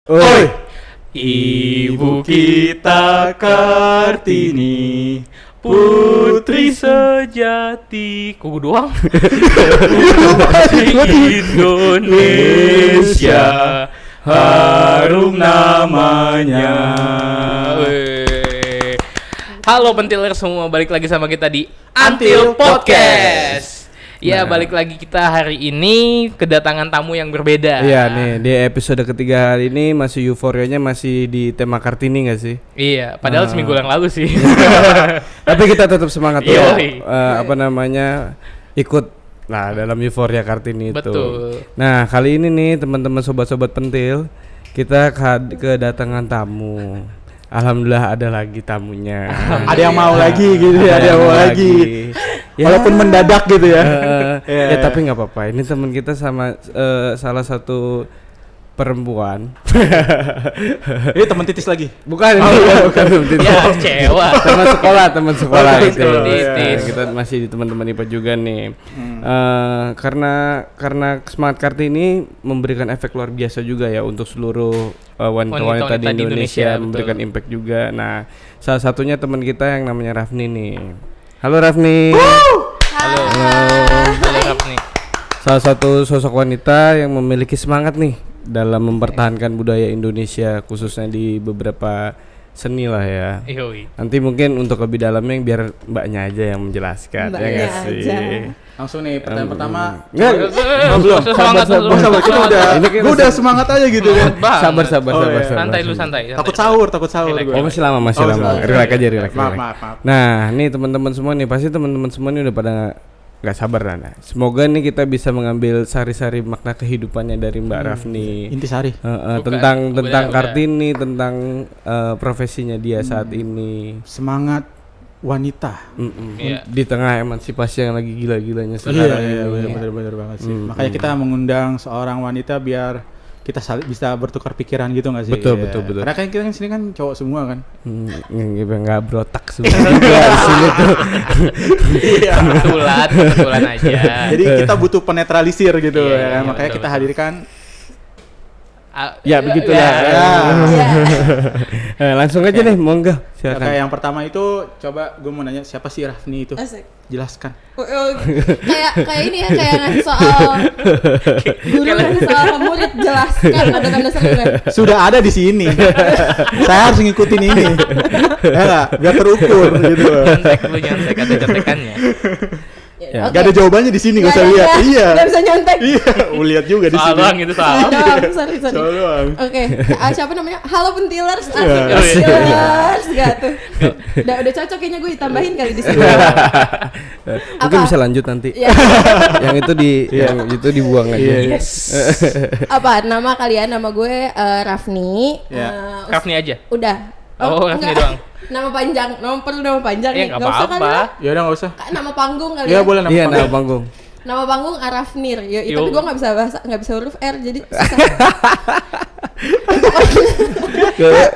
Oi, Ibu kita Kartini, putri sejati. Kuku doang. Putri Indonesia, harum namanya. Halo pentiler semua, balik lagi sama kita di Antil Podcast. Ya, balik lagi kita hari ini kedatangan tamu yang berbeda. Iya nih, di episode ketiga hari ini masih euforianya masih di tema Kartini nggak sih? Iya, padahal seminggu yang lalu sih. Tapi kita tetap semangat ya. Yoi. Ikut dalam euforia Kartini itu. Betul. Nah, kali ini nih teman-teman sobat-sobat pentil, kita kedatangan tamu. Alhamdulillah ada lagi tamunya. Ada yang mau lagi gitu ya, ada yang mau lagi. Ya, walaupun mendadak gitu ya. Ya tapi nggak apa-apa. Ini teman kita sama salah satu perempuan. Ini teman titis lagi. Bukan teman titis. Ya, kecewa. teman sekolah Oh, itu. teman titis. Kita masih di teman-teman IPA juga nih. Karena semangat Kartini memberikan efek luar biasa juga ya untuk seluruh wanita-wanita di Indonesia, memberikan impact juga. Nah, salah satunya teman kita yang namanya Rafni nih. Halo Rafni. Halo Rafni. Salah satu sosok wanita yang memiliki semangat nih dalam mempertahankan budaya Indonesia, khususnya di beberapa seni lah ya. Yoi. Nanti mungkin untuk lebih dalamnya biar mbaknya aja yang menjelaskan. Ya nggak sih? Langsung nih pertanyaan pertama. Nggak, Belum. Sabar, kita udah. Gue udah semangat aja gitu kan. sabar. Santai lu santai. Takut sahur gue. Oh masih lama. Relax aja. Maaf. Nah, nih teman-teman semua nih, pasti teman-teman semua nih udah pada nggak sabar lah. Nah, semoga nih kita bisa mengambil sari-sari makna kehidupannya dari Mbak Rafni. Intisari. Tentang udah. Kartini, tentang profesinya dia saat ini. Semangat wanita. Iya. Di tengah emansipasi yang lagi gila-gilanya sekarang. Iya, benar banget sih. Makanya kita mengundang seorang wanita biar kita bisa bertukar pikiran gitu nggak sih? Betul. Karena kan kita sini kan cowok semua kan. Nggak berotak sebenarnya di sini tuh. Iya. Kebetulan aja. Jadi kita butuh penetralisir gitu Iya, ya. Makanya betul. kita hadirkan. Ya begitulah. Langsung aja nih, monggo. Kayak Silakan. yang pertama itu coba gue mau nanya siapa sih Rafni itu? Asik. Jelaskan. Kayak ini ya, kayak ngasih soal guru ngasih soal murid, jelaskan ada dasarnya. Sudah ada di sini. Saya harus ngikutin ini. Ya nggak? Biar terukur gitu. Nyontek ada contekannya. Ya. Gak ada jawabannya di sini, gak usah lihat. Iya. Gak bisa nyontek. Iya, lihat juga di Soal sini. doang gitu soal. Sorry. Soal doang. Oke, siapa namanya? Halo pentilers. Iya. Pentilers gak tuh? Udah cocok kayaknya gue ditambahin kali di sini. Mungkin Apa? bisa lanjut nanti. Ya. yang itu dibuang aja. Iya. Apa nama kalian? Nama gue Rafni. Ya. Rafni aja. Udah. Oh, Rafni enggak. doang. Nama panjang, perlu nama panjang Ya nih. nggak Nggak usah kali apa-apa. Ya udah nggak usah. ya? Nama panggung kali Iya ya. boleh Iya, nama nama. panggung. Nama panggung Arafnir. Tapi Yo. gue nggak bisa huruf R jadi susah.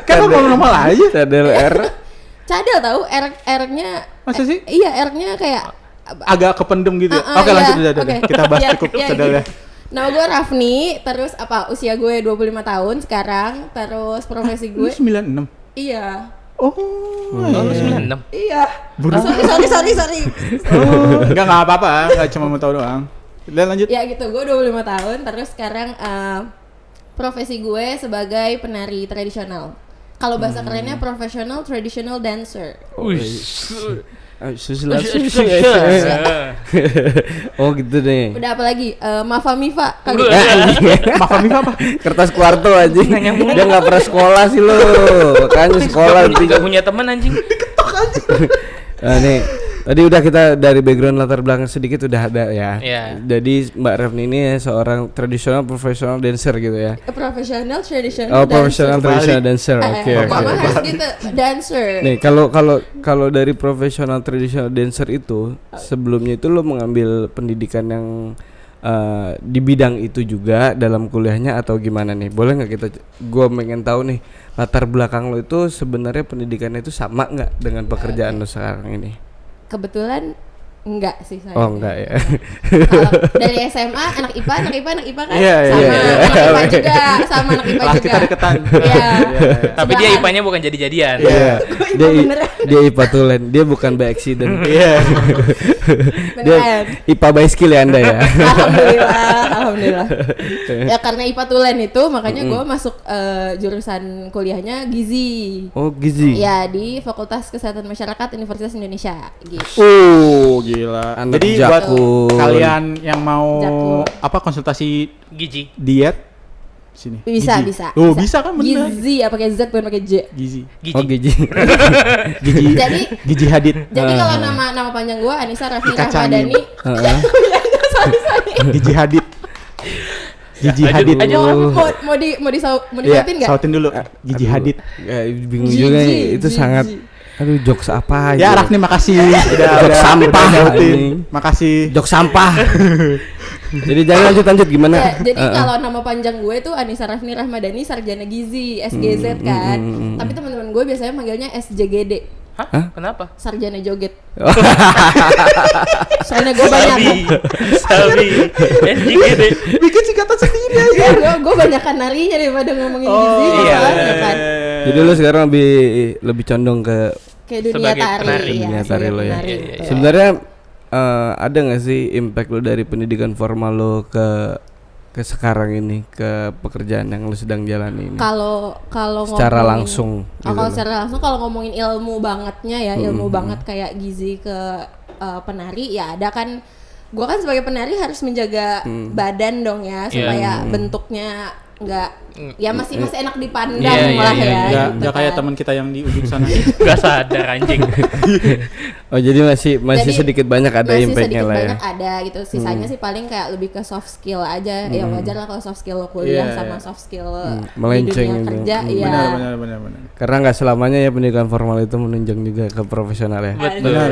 Kan ngomong normal aja. Cadel R. Cadel tahu R-nya. Masa sih? Iya, R-nya kayak Agak kependem gitu. Oke, iya. lanjut udah. Oke. Kita bahas Iya, cukup iya, sedal ya. Nama gue Rafni, terus usia gue 25 tahun sekarang, terus profesi Lu gue 96. iya. Oh. Lu 96. Iya. Buruk. Sorry. Enggak apa-apa, enggak cuma mau tahu doang. Dan lanjut. Ya gitu, gue 25 tahun, terus sekarang profesi gue sebagai penari tradisional. Kalau bahasa kerennya professional traditional dancer. Susila. Oh gitu deh. Udah apa lagi? Mafa Mifa kali. Maaf apa? Kertas kuarto aja. Dia nggak pernah sekolah sih lo. Makanya sekolah Gak punya teman anjing. nih tadi udah kita dari background latar belakang sedikit udah ada ya. Iya. Jadi Mbak Rafni ini seorang tradisional profesional dancer gitu ya. Professional traditional Oh, dancer. professional traditional dancer. Oke. Mama harus gitu, dancer. Nih kalau dari profesional traditional dancer itu sebelumnya itu lo mengambil pendidikan yang di bidang itu juga dalam kuliahnya atau gimana nih? Boleh nggak gua pengen tahu nih latar belakang lo itu sebenarnya pendidikannya itu sama nggak dengan pekerjaan lo sekarang ini? Kebetulan Enggak sih saya. Oh enggak ya. Kalau dari SMA anak IPA kan Iya, iya, sama iya. anak IPA juga, sama anak IPA Lah juga. kita deketan. Iya. Tapi dia Sebelahan. IPA-nya bukan jadi-jadian. Iya. dia beneran. dia IPA tulen, dia bukan by accident. Iya. Dia Beneran. IPA by skill ya Anda ya. Alhamdulillah. Ya karena IPA tulen itu makanya gue masuk jurusan kuliahnya gizi. Oh gizi. Ya di Fakultas Kesehatan Masyarakat Universitas Indonesia gitu. Gila. Anak Jadi buat jakun. kalian yang mau Jakun. konsultasi Gizi. diet sini. Bisa, Gizi. bisa. Oh, bisa. bisa kan bener. Gizi apa pakai Z bukan pakai J. Gizi. Gizi. Oh gizi. Gizi. Jadi Gizi Hadid. jadi kalau nama panjang gue Anissa Rafni Dikacangin. Rahmadani. Heeh. Sorry. Gizi Hadid. Gizi lanjut, Hadid. lanjut. Mau disautin Iya, nggak? sautin dulu. Gizi Aduh, Hadid. Ya, bingung juga nih. Itu sangat. Aduh jokes apa Ya, aja. Rafni makasih. Jok sampah, nyautin. anjing. Makasih. Jok sampah. Jadi jangan lanjut gimana? Ya, jadi kalau nama panjang gue tuh Anissa Rafni Rahmadani Sarjana Gizi SGZ kan. Tapi teman-teman gue biasanya manggilnya SJGD. Hah? Kenapa? Sarjana joget. Soalnya gue banyak. Sabi. SJGD. Bikin singkatan sendiri. Ya, gue banyakan narinya daripada ngomongin gizi iya, masalahnya kan. Jadi lu sekarang lebih condong ke Kayak dunia Sebagai tari penari. ya. dunia tari sebagai lo ya. penari, Iya, iya, betul. Sebenarnya ada nggak sih impact lo dari pendidikan formal lo ke sekarang ini, ke pekerjaan yang lo sedang jalani ini? Kalau Secara ngomongin- langsung gitu kalau loh. secara langsung kalau ngomongin ilmu bangetnya ya, ilmu banget kayak gizi ke penari ya ada kan. Gua kan sebagai penari harus menjaga badan dong ya supaya bentuknya nggak ya masih enak dipandang Iya, lah iya, ya. iya. Enggak kayak teman kita yang di ujung sana. Gak sadar anjing. Oh jadi masih Jadi, sedikit banyak ada masih impactnya sedikit lah ya. banyak ada gitu. Sisanya sih paling kayak lebih ke soft skill aja. Ya wajar lah kalau soft skill kuliah Iya, sama iya. soft skill di melenceng dunia gitu. kerja ya. Benar. Karena nggak selamanya ya pendidikan formal itu menunjang juga ke profesional ya. Betul. Benar.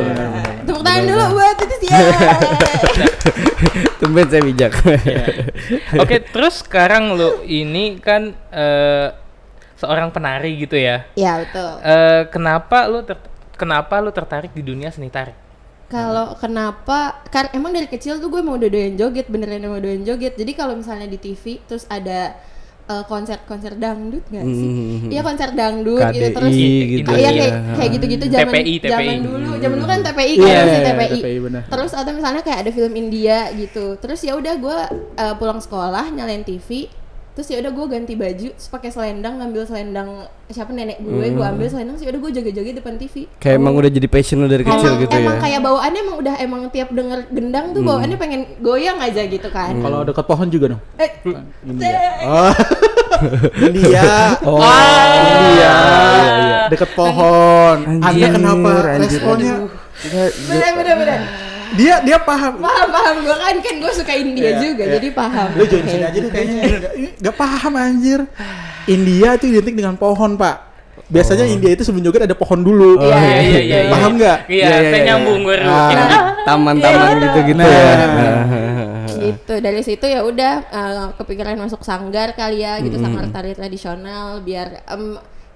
Tepuk tangan dulu buat itu sih. Tumben saya bijak. Oke, terus sekarang lo ini kan seorang penari gitu ya. Ya betul. Kenapa lu tertarik di dunia seni tari? Kalau kenapa? Kan emang dari kecil tuh gue mau doyan joget, beneran mau doyan joget. Jadi kalau misalnya di TV terus ada konser dangdut nggak sih? Iya konser dangdut gitu terus. gitu Iya ya. kayak gitu-gitu zaman TPI. zaman dulu kan TPI kan Iya, masih iya, TPI. TPI benar. Terus atau misalnya kayak ada film India gitu. Terus ya udah gue pulang sekolah nyalain TV. Terus ya udah gue ganti baju, terus pakai selendang, ngambil selendang siapa nenek gue ambil selendang, sih udah gue jaga-jaga depan TV. Kayak emang udah jadi passion lo dari kecil gitu Emang ya. kayak bawaannya emang tiap denger gendang tuh bawaannya pengen goyang aja gitu kan. Kalau dekat pohon juga dong. India. Oh. India. Oh, India. iya. Dekat pohon. Anda Anjir, kenapa anjir. responnya? Bener. Dia paham. Paham gue kan gue suka India juga jadi paham. Lu join sini aja deh kayaknya. Gak paham anjir. India itu identik dengan pohon, Pak. Biasanya India itu sebelum joget ada pohon dulu. Iya. Paham nggak? Iya, saya nyambung gue. Taman-taman gitu-gitu Iya. ya. Gitu dari situ ya udah kepikiran masuk sanggar kali ya gitu sanggar tari tradisional biar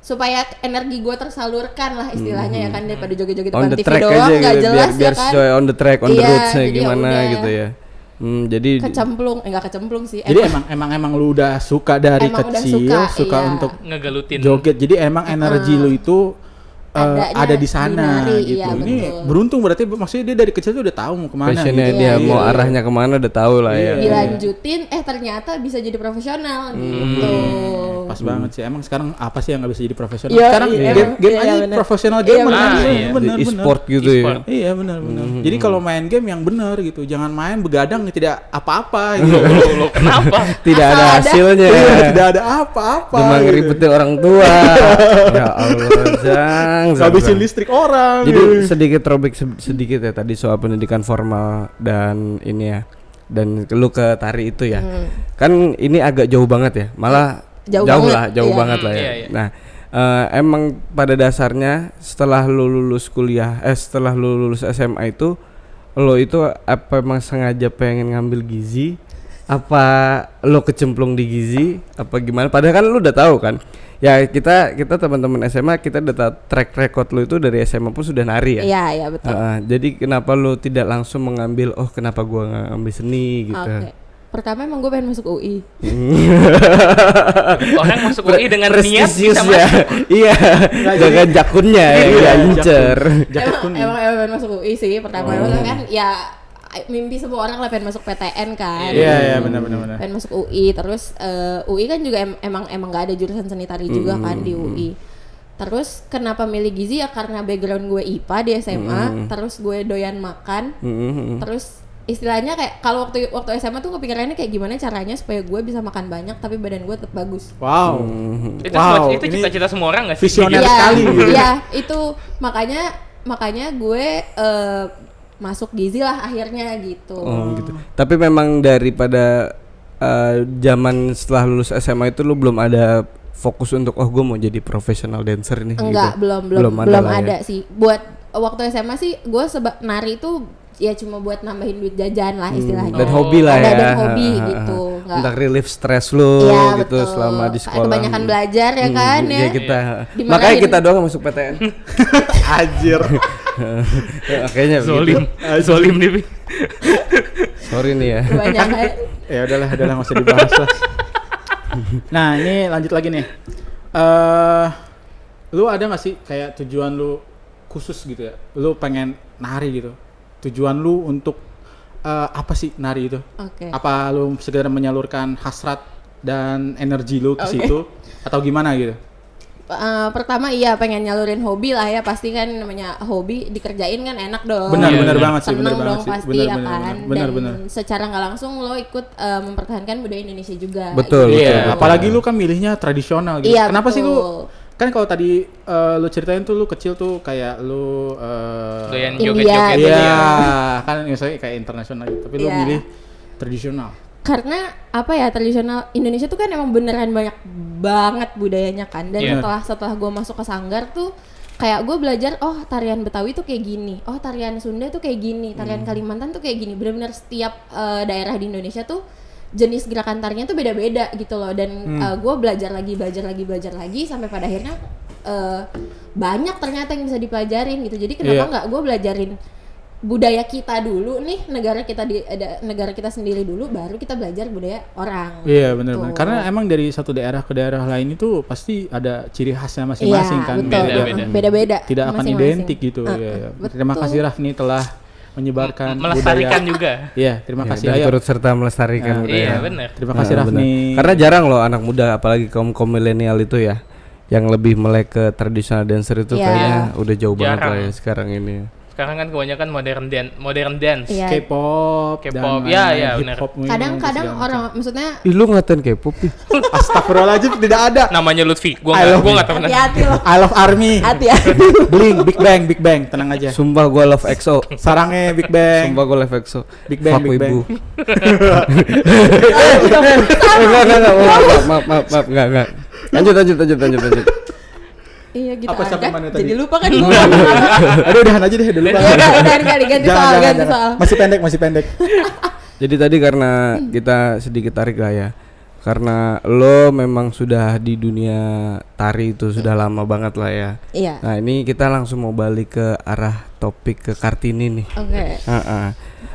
supaya energi gue tersalurkan lah istilahnya ya kan daripada joget-joget On depan the TV track doang aja nggak gitu, jelas biar ya kan. sesuai on the track, on the Iya, roots-nya jadi ya gimana udah. gitu ya. Jadi Nggak kecemplung sih. Jadi emang lu udah suka dari Emang udah kecil, suka, iya. untuk Ngegalutin. joget. Jadi emang energi lu itu Adanya ada di sana di nari, gitu. iya, Ini betul. beruntung berarti maksudnya dia dari kecil tuh udah tahu mau kemana. passionnya gitu. dia Iya, mau iya. arahnya kemana udah tahu lah ya. dilanjutin ternyata bisa jadi profesional gitu. Pas banget sih. Emang sekarang apa sih yang nggak bisa jadi profesional? Iya, Sekarang iya, game iya, aja bener. profesional Iya, gamer. bener. Bener. E-sport gitu E-sport. ya. Iya benar. Jadi kalau main game yang benar gitu, jangan main begadang tidak apa-apa gitu. Lo kenapa? Tidak ada Asal ada. hasilnya. Iya, tidak ada apa-apa. Cuma gitu. ngeribetin orang tua. Ya Allah, Jang. Habisin listrik orang. Jadi gitu. sedikit throwback sedikit ya tadi soal pendidikan formal dan ini ya. Dan lu ke tari itu ya. Kan ini agak jauh banget ya. Malah Jauh jauh banget, iya. banget lah ya. Iya, iya. Nah, emang pada dasarnya setelah lu lulus kuliah, setelah lu lulus SMA itu lo itu apa emang sengaja pengen ngambil gizi? Apa lo kecemplung di gizi? Apa gimana? Padahal kan lu udah tahu kan Ya kita teman-teman SMA kita udah track record lu itu dari SMA pun sudah nari ya. Iya betul. Jadi kenapa lu tidak langsung mengambil kenapa gua nggak ambil seni gitu? Oke. Pertama emang gue pengen masuk UI. Orang masuk UI dengan niat Prestisius bisa ya. masuk. Iya. Jangan jakunnya ya incer. Jaket kuning. Emang pengen masuk UI sih pertama kan ya mimpi semua orang lah pengen masuk PTN kan. Iya benar. Pengen masuk UI terus UI kan juga emang nggak ada jurusan seni tari juga kan di UI. Terus kenapa milih gizi ya karena background gue IPA di SMA, terus gue doyan makan, terus istilahnya kayak kalau waktu SMA tuh kepikirannya kayak gimana caranya supaya gue bisa makan banyak tapi badan gue tetap bagus. Wow. Itu cita-cita semua orang nggak sih? Visioner Iya, sekali gitu. Iya, itu makanya gue masuk gizi lah akhirnya gitu. Gitu. Tapi memang daripada zaman setelah lulus SMA itu lu belum ada fokus untuk gue mau jadi profesional dancer nih. Enggak, gitu. belum lah ada ya. sih. Buat waktu SMA sih gue nari itu ya cuma buat nambahin duit jajan lah istilahnya. Dan hobi lah ya. Dan hobi gitu. Untuk relief stress lu Iya, gitu betul. selama di sekolah. Kebanyakan belajar ya kan ya. Iya kita. Dimarahin. Makanya kita doang masuk PTN. Anjir. Kayaknya Zolim nih. Sorry nih ya. Kebanyakan. Ya udahlah nggak usah dibahas lah. Nah ini lanjut lagi nih. Lu ada nggak sih kayak tujuan lu khusus gitu ya? Lu pengen nari gitu. Tujuan lu untuk apa sih nari itu? Oke. Apa lu sekedar menyalurkan hasrat dan energi lu ke situ atau gimana gitu? Pertama iya pengen nyalurin hobi lah ya, pasti kan namanya hobi dikerjain kan enak dong. Benar banget sih, Seneng benar banget dong sih. pasti ya kan. Benar. Dan secara nggak langsung lo ikut mempertahankan budaya Indonesia juga. Betul. gitu. Iya, apalagi lu kan milihnya tradisional gitu. Iya, Kenapa sih lu betul. kan kalau tadi lu ceritain tuh lu kecil tuh kayak lu Doyan India. joget-joget iya, gitu ya. kan misalnya kayak internasional gitu. Tapi lu Iya. milih tradisional. Karena apa ya, tradisional Indonesia tuh kan emang beneran banyak banget budayanya kan. Dan Iya. setelah gue masuk ke Sanggar tuh kayak gue belajar, oh tarian Betawi tuh kayak gini, oh tarian Sunda tuh kayak gini, tarian Kalimantan tuh kayak gini. Bener-bener setiap daerah di Indonesia tuh jenis gerakan tarinya tuh beda-beda gitu loh. Dan gue belajar lagi sampai pada akhirnya banyak ternyata yang bisa dipelajarin gitu. Jadi kenapa nggak gue belajarin budaya kita dulu nih, negara kita sendiri dulu, baru kita belajar budaya orang. Iya, gitu. benar. Karena emang dari satu daerah ke daerah lain itu pasti ada ciri khasnya masing-masing Iya, kan. betul. Beda-beda. Tidak akan Masing-masing. identik gitu. Iya. betul. Terima kasih Rafni telah menyebarkan Melestarikan budaya. juga. Iya, terima Ya, kasih. dan Ayo. turut serta melestarikan budaya. Iya, benar. Terima kasih Benar. Rafni. Karena jarang loh anak muda, apalagi kaum milenial itu ya, yang lebih melek ke tradisional dancer itu Iya. kayaknya udah jauh banget Jarang. lah ya sekarang ini. Sekarang kan kebanyakan modern dance. Iya. K-pop, K-pop, dan iya, lain-lain, iya, benar. hip-hop, Kadang-kadang segala orang, macam. maksudnya Ih lu ngatain K-pop nih. Astagfirullahaladzim, tidak ada. Namanya Lutfi. Gua I love enggak tahu. hati-hati loh, I love Army. hati-hati. Blink, Big Bang, tenang aja. Sumpah gua love EXO. Sarangnya Big Bang. Sumpah gua love EXO. Big Bang, Fuck Big Bang. wibu. Maaf, enggak. Lanjut. Iya gitu. Apa sampai mana tadi? Jadi lupa kan. Aduh, udahan aja deh dulu. Udahan kali, ganti soal. Masih pendek. Jadi tadi karena kita sedikit tarik lah ya. Karena lo memang sudah di dunia tari itu sudah lama banget lah ya. Iya. Nah, ini kita langsung mau balik ke arah topik ke Kartini nih. Oke.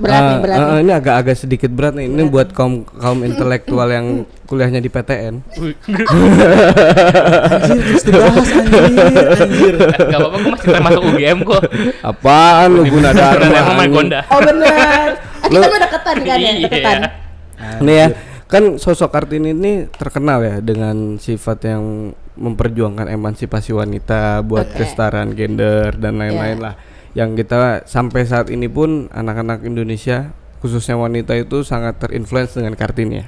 Berat nih. Ini agak sedikit berat nih. Ini buat kaum intelektual yang kuliahnya di PTN. Anjir, terus dibahas anjir. Enggak apa-apa, gua masih termasuk UGM kok. Apaan lu guna Karena dharma? emang main Gonda. Oh benar. Kita mah deketan kan ya, Iya. deketan. Nih ya, kan sosok Kartini ini terkenal ya dengan sifat yang memperjuangkan emansipasi wanita buat Oke. kesetaraan gender dan lain-lain lah. Yang kita sampai saat ini pun anak-anak Indonesia khususnya wanita itu sangat terinfluence dengan Kartini ya.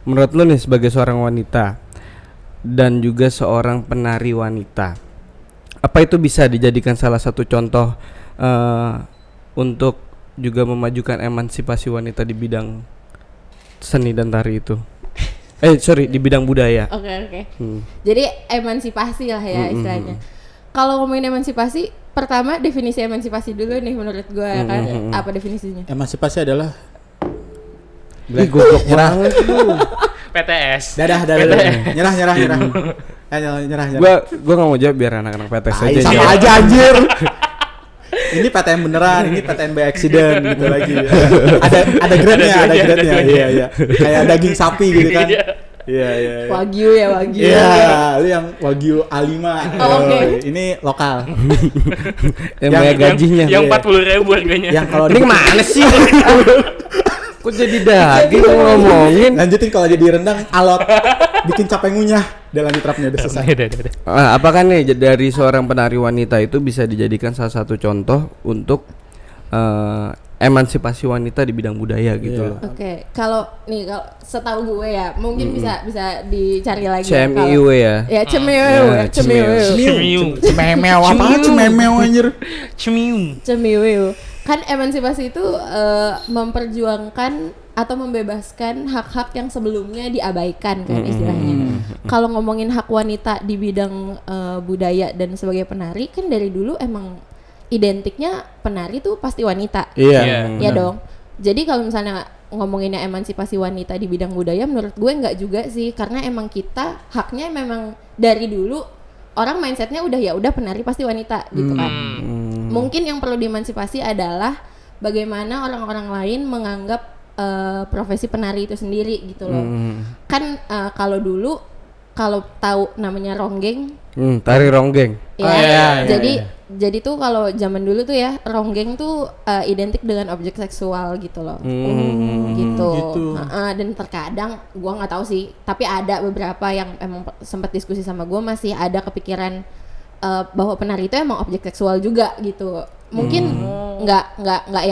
Menurut lu nih sebagai seorang wanita dan juga seorang penari wanita, apa itu bisa dijadikan salah satu contoh untuk juga memajukan emansipasi wanita di bidang seni dan tari itu? Di bidang budaya. Oke. Jadi emansipasi lah ya istilahnya. Kalau ngomongin emansipasi, pertama definisi emansipasi dulu nih menurut gue ya kan. Apa definisinya? Emansipasi adalah Ih, goblok banget lu. PTS. Dadah. Nyerah. Nyerah. Gua nggak mau jawab biar anak-anak PTS aja. Sama aja anjir. Ini PTN beneran, ini PTN by accident gitu lagi. Ada grade-nya. Iya. Kayak daging sapi gitu kan. Iya. Wagyu. Iya, lu yang Wagyu A5. Oke. Ini lokal. Yang banyak gajinya. Yang 40.000 harganya. Yang kalau Ini mana sih? Kok jadi daging ngomongin? lanjutin kalau jadi rendang alot bikin capek ngunyah. Udah lanjut rapnya udah selesai. Udah. Apakah nih dari seorang penari wanita itu bisa dijadikan salah satu contoh untuk emansipasi wanita di bidang budaya gitu loh? Oke, kalau setahu gue ya, mungkin bisa dicari lagi. CMIU ya. Ya, cemiu. Cememeo apa? Cememeo anjir. Cemiu. Kan emansipasi itu memperjuangkan atau membebaskan hak-hak yang sebelumnya diabaikan kan istilahnya. Kalau ngomongin hak wanita di bidang budaya dan sebagai penari kan dari dulu emang identiknya penari tuh pasti wanita. Iya. Ya dong. Jadi kalau misalnya ngomonginnya emansipasi wanita di bidang budaya menurut gue enggak juga sih, karena emang kita haknya memang dari dulu orang mindsetnya udah penari pasti wanita gitu kan. Mungkin yang perlu diemansipasi adalah bagaimana orang-orang lain menganggap profesi penari itu sendiri gitu loh. Kan kalau dulu kalau tahu namanya ronggeng, tari ronggeng. Ya, jadi tuh kalau zaman dulu tuh ya ronggeng tuh identik dengan objek seksual gitu loh. Gitu. Dan terkadang gua nggak tahu sih, tapi ada beberapa yang emang sempat diskusi sama gua masih ada kepikiran bahwa penari itu emang objek seksual juga gitu. Mungkin nggak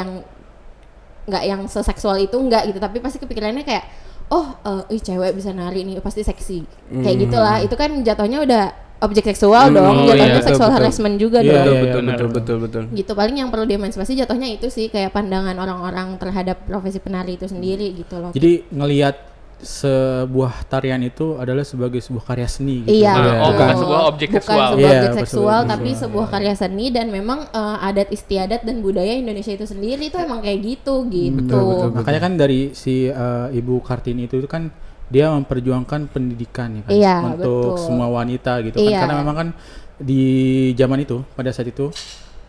yang seseksual itu nggak gitu, tapi pasti kepikirannya kayak cewek bisa nari nih pasti seksi kayak gitulah. Itu kan jatuhnya udah objek seksual dong, jatuhnya seksual harassment juga dong. Betul. Gitu, paling yang perlu diemansipasi jatuhnya itu sih, kayak pandangan orang-orang terhadap profesi penari itu sendiri gitu loh. Jadi ngelihat sebuah tarian itu adalah sebagai sebuah karya seni gitu. Iya, bukan sebuah objek seksual. Bukan sebuah Iya, objek betul, seksual, betul. tapi sebuah karya seni, dan memang adat istiadat dan budaya Indonesia itu sendiri itu emang kayak gitu. Betul. Makanya kan dari si Ibu Kartini itu kan dia memperjuangkan pendidikan ya kan, Iya, untuk betul. semua wanita gitu Iya. kan, karena memang kan di zaman itu pada saat itu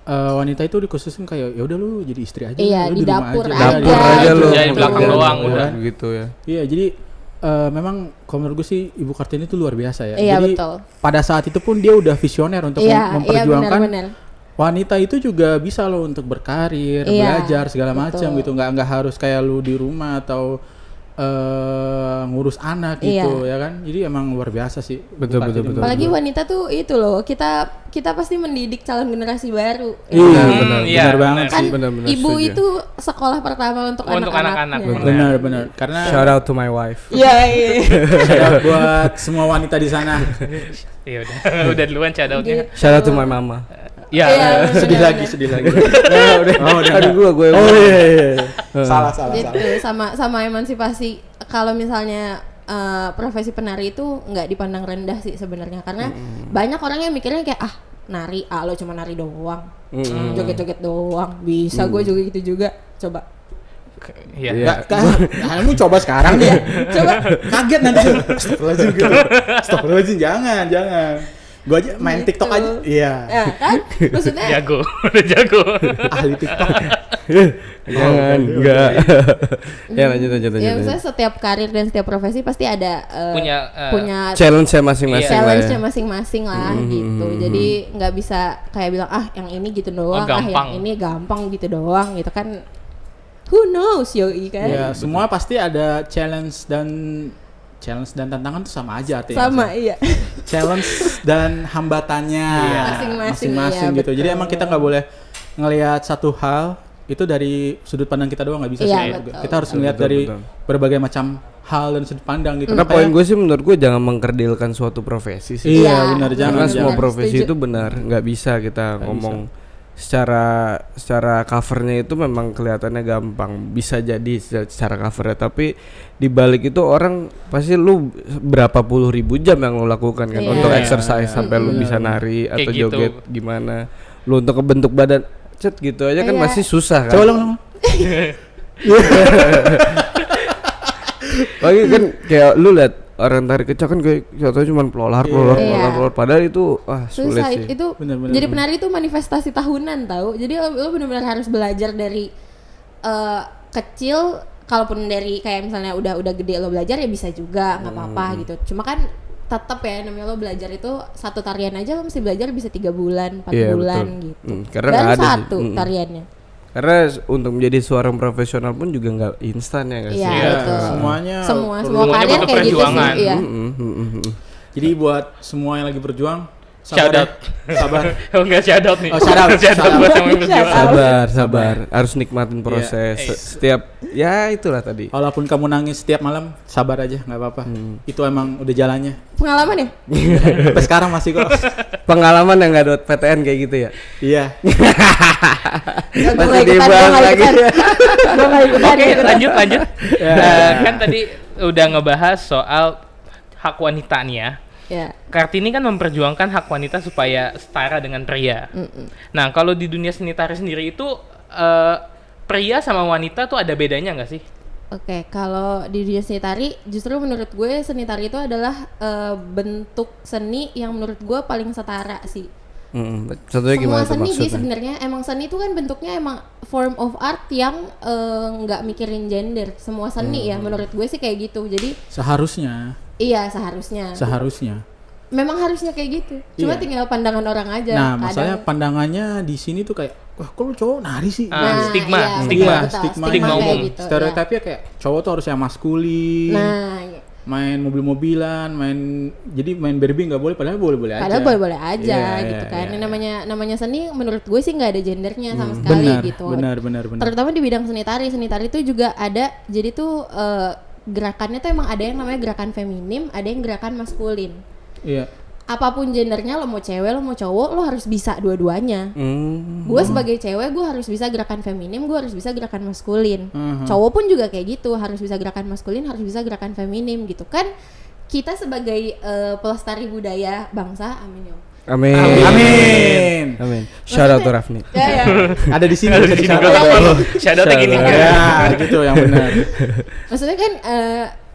wanita itu dikhususkan kayak ya udah lu jadi istri aja, Iya, lu di rumah dapur aja, aja. Dapur aja lu. Jadi belakang doang udah. Gitu ya. Iya, jadi memang kalau menurut gue sih Ibu Kartini itu luar biasa ya. Iya, Jadi betul. pada saat itu pun dia udah visioner untuk memperjuangkan benar. wanita itu juga bisa loh untuk berkarir, Iya, belajar segala macam betul. gitu. Nggak harus kayak lu di rumah atau ngurus anak gitu ya kan. Jadi emang luar biasa sih. Betul. Apalagi wanita tuh itu loh, kita pasti mendidik calon generasi baru. Iya, iya, benar banget Kan sih. benar-benar ibu setuju. itu sekolah pertama untuk anak-anak. anak-anaknya. Benar. Karena Shout out to my wife. Iya. shout out buat semua wanita di sana. Iya udah duluan shout-outnya. Shout out to my mama. Iya. Iya, sedih benar. lagi. Aduh gue. Salah. Gitu, sama emansipasi. Kalau misalnya profesi penari itu nggak dipandang rendah sih sebenarnya, karena banyak orang yang mikirnya kayak nari, lo cuma nari doang, joget-joget doang, bisa gue juga gitu juga, coba. Iya. Kamu coba sekarang deh. Coba. Kaget nanti. Astagfirullahaladzim gitu. Astagfirullahaladzim, jangan. Gue aja main Gitu. TikTok aja. Iya. Ya kan, maksudnya Jago, udah jago. Ahli TikTok. Jangan, enggak. Ya lanjut. ya misalnya setiap karir dan setiap profesi pasti ada punya Challenge-nya masing-masing lah ya. challenge-nya masing-masing lah gitu. Jadi nggak bisa kayak bilang yang ini gitu doang, gampang. yang ini gampang gitu doang gitu kan. Who knows yoi kan? Ya, semua pasti ada challenge dan tantangan tuh sama aja artinya. Sama iya. Challenge dan hambatannya Masing-masing, iya, gitu. Jadi betul. emang kita nggak boleh ngelihat satu hal itu dari sudut pandang kita doang, nggak bisa Iya, sih. betul. Kita harus ngelihat dari berbagai macam hal dan sudut pandang gitu. Karena Makanya- poin gue sih menurut gue jangan mengkerdilkan suatu profesi sih. Iya, Iya, benar, betul. Karena jangan. semua Benar, profesi setuju. itu benar, nggak bisa kita ngomong secara covernya itu memang kelihatannya gampang, bisa jadi secara covernya, tapi di balik itu orang pasti lu berapa puluh ribu jam yang lu lakukan kan Iya. untuk Iya, exercise iya. sampai lu Benar, bisa benar. nari Kayak atau gitu. joget gimana, lu untuk ngebentuk badan gitu aja kan Iya. masih susah kan. Coba ulang. Pagi kan kayak lu lihat orang tari kecak kan kayak contohnya cuma pelolar, padahal itu sulit susah sih. itu. Bener-bener. Jadi penari itu manifestasi tahunan tahu. Jadi lo benar-benar harus belajar dari kecil. Kalaupun dari kayak misalnya udah gede lo belajar ya bisa juga, nggak apa-apa gitu. Cuma kan tetap ya namanya lo belajar itu satu tarian aja lo mesti belajar bisa 3 bulan, 4 bulan betul. gitu. Karena baru nggak ada sih. satu tariannya. Karena untuk menjadi seorang profesional pun juga nggak instan ya nggak sih? Iya, Iya. betul. Semuanya Semua semuanya kalian butuh kayak gitu sih. perjuangan. Iya. Jadi buat semua yang lagi berjuang, Shout sabar out. ya. Sabar. Oh enggak shout out nih. Oh, shout out. Shout out buat yang berjuang. Sabar. Harus nikmatin proses. Setiap ya itulah tadi. Walaupun kamu nangis setiap malam, sabar aja, nggak apa-apa. Itu emang udah jalannya. Pengalaman ya? Sampai sekarang masih kok. Pengalaman yang nggak ada PTN kayak gitu ya. Iya. Masih dibahas lagi. Gue gak ikutan. Oke, lanjut. Ya. Kan tadi udah ngebahas soal hak wanita nih ya. Ya. Kartini kan memperjuangkan hak wanita supaya setara dengan pria. Nah, kalau di dunia seni tari sendiri itu pria sama wanita tuh ada bedanya nggak sih? Oke, kalau di dunia seni tari, justru menurut gue seni tari itu adalah bentuk seni yang menurut gue paling setara sih. Contohnya Semua gimana tuh seni sih maksudnya? sebenarnya emang seni itu kan bentuknya emang form of art yang nggak mikirin gender. Semua seni ya menurut gue sih kayak gitu. Jadi Seharusnya. iya seharusnya. Memang harusnya kayak gitu. Cuma Iya. tinggal pandangan orang aja. Nah, Kadang- masalahnya pandangannya di sini tuh kayak, wah kok lu cowok nari sih? Stigma, iya, stigma. betul, Stigma kayak umum. gitu, Stereotipnya kayak cowok tuh harus yang maskulin. Nah, Main mobil-mobilan, main Barbie nggak boleh, padahal boleh-boleh aja. padahal boleh-boleh aja Iya, gitu iya, kan. iya. Ini namanya seni menurut gue sih nggak ada gendernya sama sekali gitu. Benar. Terutama di bidang seni tari itu juga ada. Jadi tuh gerakannya tuh emang ada yang namanya gerakan feminim, ada yang gerakan maskulin. Iya. Apapun gendernya, lo mau cewek, lo mau cowok, lo harus bisa dua-duanya. Gue sebagai cewek, gue harus bisa gerakan feminim, gue harus bisa gerakan maskulin. Cowok pun juga kayak gitu, harus bisa gerakan maskulin, harus bisa gerakan feminim gitu kan. Kita sebagai pelestari budaya bangsa, amin ya. Amin. Shout out to Rafni. Ya. Ada di sini. Ada di sini gua shout out gini. Ya, gitu yang benar. Maksudnya kan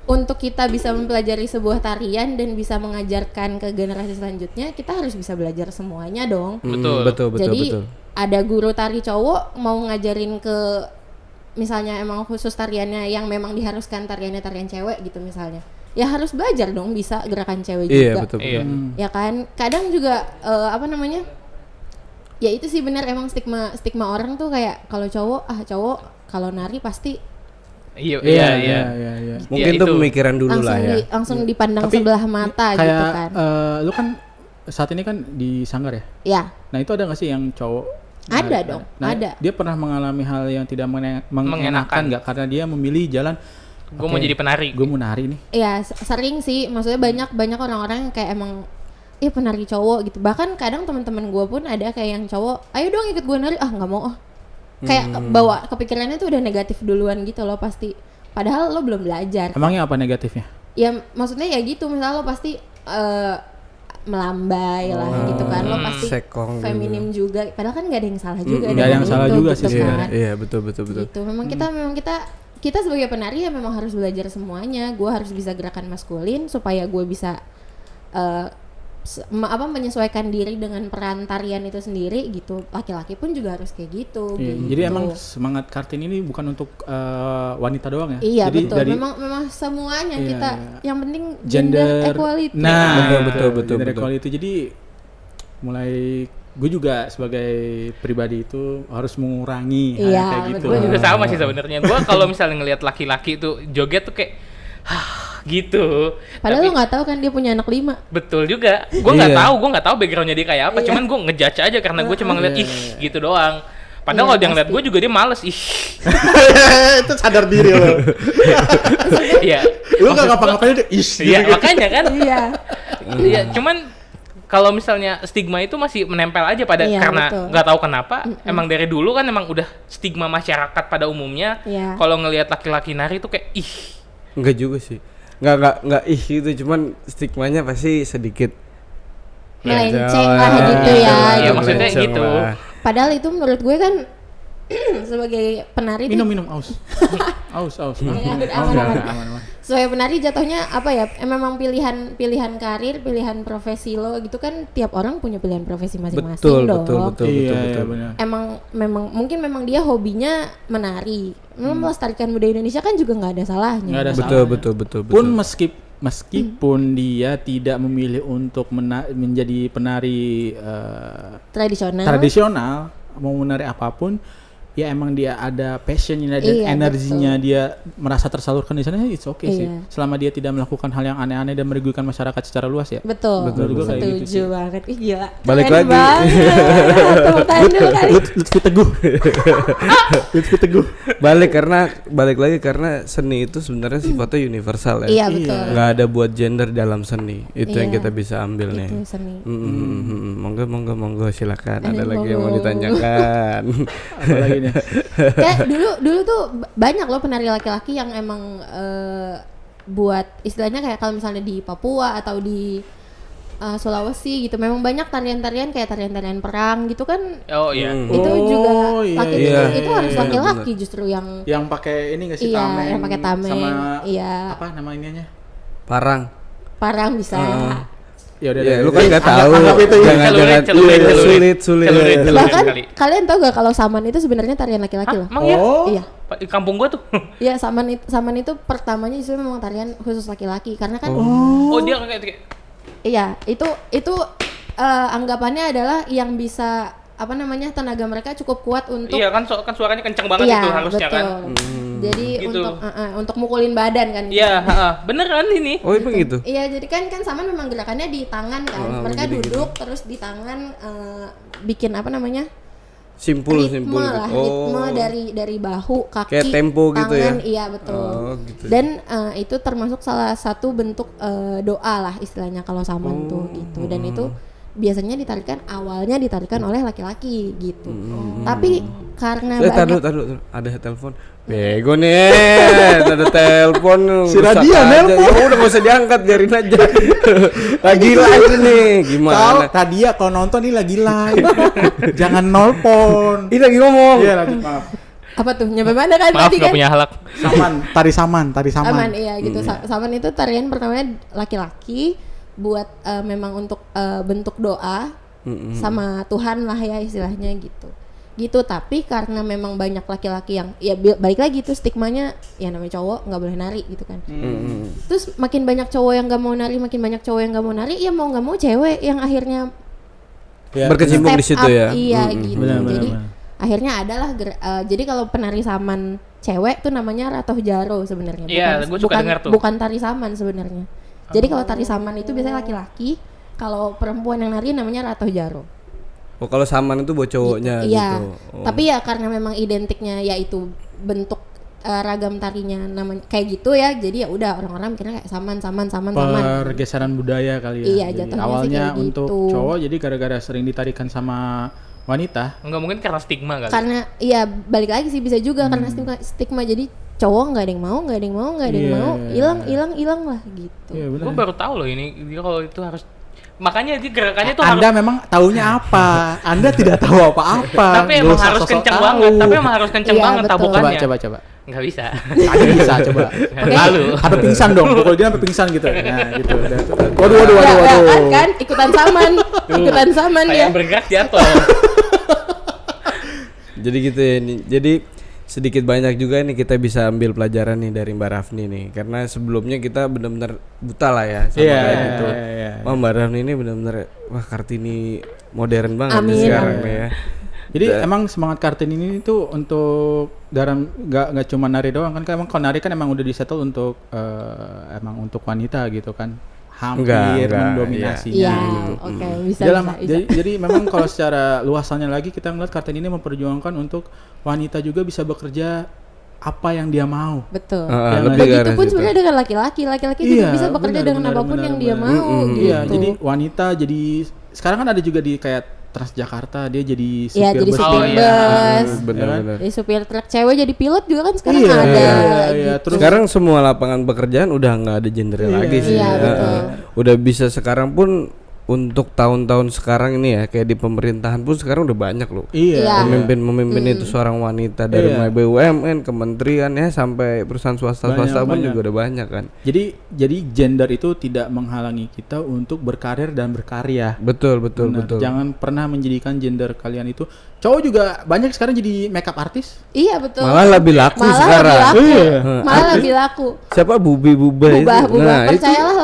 untuk kita bisa mempelajari sebuah tarian dan bisa mengajarkan ke generasi selanjutnya, kita harus bisa belajar semuanya dong. Betul. Jadi ada guru tari cowok mau ngajarin ke misalnya emang khusus tariannya yang memang diharuskan tarian cewek gitu misalnya. Ya harus belajar dong bisa gerakan cewek juga. Iya betul. Iya. Ya kan? Kadang juga ya itu sih benar emang stigma orang tuh kayak kalau cowok kalau nari pasti Iya. Mungkin Ya, itu itu. pemikiran dulu lah ya. langsung dipandang Tapi sebelah mata Kayak gitu kan. lu kan saat ini kan di Sanggar ya. Ya, Nah, itu ada nggak sih yang cowok? Ada nari? dong, Nah, ada. Dia pernah mengalami hal yang tidak mengenakan Mengenakan. nggak karena dia memilih jalan. Gue mau jadi penari. Gue mau nari nih. ya sering sih. Maksudnya banyak orang-orang yang kayak emang penari cowok gitu. Bahkan kadang teman-teman gue pun ada kayak yang cowok, ayo dong ikut gue nari. Nggak mau. Kayak bawa kepikirannya tuh udah negatif duluan gitu loh pasti. Padahal lo belum belajar. Emangnya apa negatifnya? Ya maksudnya ya gitu. Misalnya lo pasti melambai lah gitu kan. Lo pasti sekong feminim juga. Padahal kan nggak ada yang salah juga. nggak ada yang salah juga sih gitu sebenarnya. kan. Iya betul. Gitu. Memang kita sebagai penari ya memang harus belajar semuanya. Gue harus bisa gerakan maskulin supaya gue bisa menyesuaikan diri dengan peran tarian itu sendiri gitu. Laki-laki pun juga harus kayak gitu. Iya, gitu. jadi emang semangat Kartini ini bukan untuk wanita doang ya. Iya Jadi betul. dari Memang semuanya Iya, kita iya. yang penting gender equality. Nah, Betul. gender equality. Jadi mulai gue juga sebagai pribadi itu harus mengurangi hal Iya, kayak gitu. Gue juga sama sih sebenarnya. Gue kalau misalnya ngelihat laki-laki tuh joget tuh kayak gitu. Padahal Tapi, lo nggak tahu kan dia punya anak 5. betul juga. Gue nggak Iya. tahu backgroundnya dia kayak apa. Iya. Cuman gue ngejudge aja karena gue cuma ngeliat Iya. gitu doang. Padahal Iya, kalau dia ngeliat pasti. gue juga dia males Itu sadar diri lo. Iya. Lu gak ngapa-ngapain itu Iya makanya kan. Iya. Iya. Cuman kalau misalnya stigma itu masih menempel aja pada Iya, karena betul. nggak tahu kenapa. Emang dari dulu kan emang udah stigma masyarakat pada umumnya. Iya. Kalau ngelihat laki-laki nari itu kayak Enggak juga sih. Enggak gitu, cuman stigmanya pasti sedikit Melenceng jauh lah gitu ya. Iya, gitu. maksudnya Melenceng gitu. lah. Padahal itu menurut gue kan sebagai penari tuh minum aus. Aus. Aman. Aman. sebagai penari jatuhnya apa ya? Memang pilihan karir, pilihan profesi lo gitu kan, tiap orang punya pilihan profesi masing-masing Betul, dong. betul. Iya, benar. Memang dia hobinya menari. Memang melestarikan budaya Indonesia kan juga nggak ada salahnya. Nggak ada Betul. Pun meskipun dia tidak memilih untuk menjadi penari tradisional, mau menari apapun, ya emang dia ada passionnya dan Iya, energinya, dia merasa tersalurkan di sana, it's okay sih. Iya. Selama dia tidak melakukan hal yang aneh-aneh dan merugikan masyarakat secara luas ya. Betul, Betul juga kayak gitu sih. setuju banget. Ih, gila. Balik Keren lagi. banget. Tepuk tangan dulu kali. Lutfi Teguh. Lutfi Teguh. Balik lagi karena seni itu sebenarnya sifatnya universal ya. Iya, betul. Nggak ada buat gender dalam seni. Itu yang Iya. kita bisa ambil nih. Itu seni. Monggo silakan. Ada Ada lagi yang mau monggo. Apalagi ditanyakan. nih. Kayak dulu tuh banyak loh penari laki-laki yang emang buat istilahnya kayak kalau misalnya di Papua atau di Sulawesi gitu, memang banyak tarian-tarian kayak tarian-tarian perang gitu kan. Oh iya. Itu Oh, juga iya, laki iya. itu harus Iya, laki-laki justru yang Yang pakai ini nggak sih, iya, tameng yang pakai tameng. sama Iya. apa nama ininya? Parang. Parang bisa. Ya udah, Ya, deh. lu kan nggak tahu. Anggap itu ya. Jangan Celurit. sulit. Bahkan kali. kalian tahu gak kalau saman itu sebenarnya tarian laki-laki loh. Emang ya? Oh. Iya. Di kampung gua tuh. Iya, saman itu pertamanya justru memang tarian khusus laki-laki karena kan Oh, dia kayak iya, itu anggapannya adalah yang bisa apa namanya, tenaga mereka cukup kuat untuk iya kan suaranya kencang banget iya, itu harusnya betul. kan. Jadi Gitu. untuk mukulin badan kan. Iya, beneran ini. Oh, emang gitu. Iya, jadi kan saman memang gerakannya di tangan kan. Mereka duduk terus di tangan bikin apa namanya? Simpul ritme lah, gitu. ritme dari bahu, kaki, Kayak tempo gitu ya? tangan, iya betul. Oh, gitu. Dan itu termasuk salah satu bentuk doa lah istilahnya kalau saman tuh gitu. Dan itu biasanya awalnya ditarikan oleh laki-laki gitu. Tapi karena banyak Taruh, ada telepon. Bego nih, ada telepon. Si rusak Radia aja. nelpon. Ya udah nggak usah diangkat, biarin aja. Lagi live nih, gimana? Kau tadi ya kalau nonton ini lagi live. Jangan nelpon. Ini lagi ngomong. Iya, lanjut, maaf. apa tuh nyampe mana kan Maaf tadi nggak kan? punya halak. Tari saman. Saman, iya gitu. Saman itu tarian pertamanya laki-laki buat memang untuk bentuk doa sama Tuhan lah ya istilahnya gitu. Tapi karena memang banyak laki-laki yang ya balik lagi tuh stigmanya ya namanya cowok nggak boleh nari gitu kan. Terus makin banyak cowok yang nggak mau nari, makin banyak cowok yang nggak mau nari, ya mau nggak mau cewek yang akhirnya Ya, Berkecimpung di step situ up, ya. iya gitu. Benar. Jadi akhirnya adalah jadi kalau penari saman cewek tuh namanya Ratoh Jaro sebenarnya. Iya, gua suka dengar tuh. Bukan tari saman sebenarnya. Jadi kalau tari saman itu biasanya laki-laki, kalau perempuan yang nari namanya Ratoh Jaro. Oh, kalau saman itu buat cowoknya Iya. gitu. Oh. Tapi ya karena memang identiknya yaitu bentuk ragam tarinya namanya kayak gitu ya. Jadi ya udah orang-orang mikirnya kayak saman. pergeseran budaya kali ya. Iya, Jadi jatuhnya sih awalnya kayak untuk gitu. cowok, jadi gara-gara sering ditarikan sama wanita. Enggak mungkin karena stigma kali. Karena iya balik lagi sih bisa juga karena stigma jadi cowok nggak ada yang mau, nggak ada yang Iya. mau, hilang lah gitu. Iya benar. Gue baru tahu loh ini dia kalau itu harus, makanya dia gerakannya tuh Anda harus, memang taunya apa? Anda tidak tahu apa-apa. tapi Nggak emang usah harus sosok kenceng tahu. banget, tapi emang harus kenceng Iya, banget betul. tabukannya. Coba. Nggak bisa. Tadi bisa coba. Lalu. Ada pingsan dong, pukul dia sampai pingsan gitu. Nah, gitu. Waduh. Ya, kan ikutan saman Kayak ya. bergerak jatuh. Jadi gitu ya nih. Jadi sedikit banyak juga nih kita bisa ambil pelajaran nih dari Mbak Rafni nih, karena sebelumnya kita benar-benar buta lah ya sama Iya, kayak gitu. iya. Wah, Mbak Rafni ini benar-benar wah Kartini modern banget nih Amin. sekarang nih ya. Jadi emang semangat Kartini ini tuh untuk nggak cuma nari doang kan? Emang kalau nari kan emang udah disettle untuk emang untuk wanita gitu kan? Hampir Enggak, mendominasinya Iya, gitu. oke, bisa. Jadi memang kalau secara luasannya lagi kita ngeliat Kartini ini memperjuangkan untuk wanita juga bisa bekerja apa yang dia mau. Betul. Yang Lebih ke arah Begitupun situ. sebenarnya dengan laki-laki juga bisa bekerja dengan apapun yang dia mau gitu. Iya, jadi wanita jadi sekarang kan ada juga di kayak Transjakarta dia jadi Iya, supir jadi bus. supir Oh, iya. bus. Benar-benar. Jadi supir truk cewek jadi pilot juga kan sekarang Iya, ada. iya, gitu. terus Sekarang semua lapangan pekerjaan udah nggak ada gendernya lagi sih. Iya, betul. Udah bisa sekarang pun untuk tahun-tahun sekarang ini ya, kayak di pemerintahan pun sekarang udah banyak loh. Iya. Pemimpin itu seorang wanita dari mulai BUMN, kementerian ya sampai perusahaan swasta pun Banyak. juga udah banyak kan. Jadi gender itu tidak menghalangi kita untuk berkarir dan berkarya. Betul. Benar. Jangan pernah menjadikan gender kalian itu. Cowok juga banyak sekarang jadi makeup artis. Iya betul. Malah lebih laku Malah sekarang. lebih laku. Iya. Malah lebih laku. Siapa Buba itu? Bubah. Nah, itu Percayalah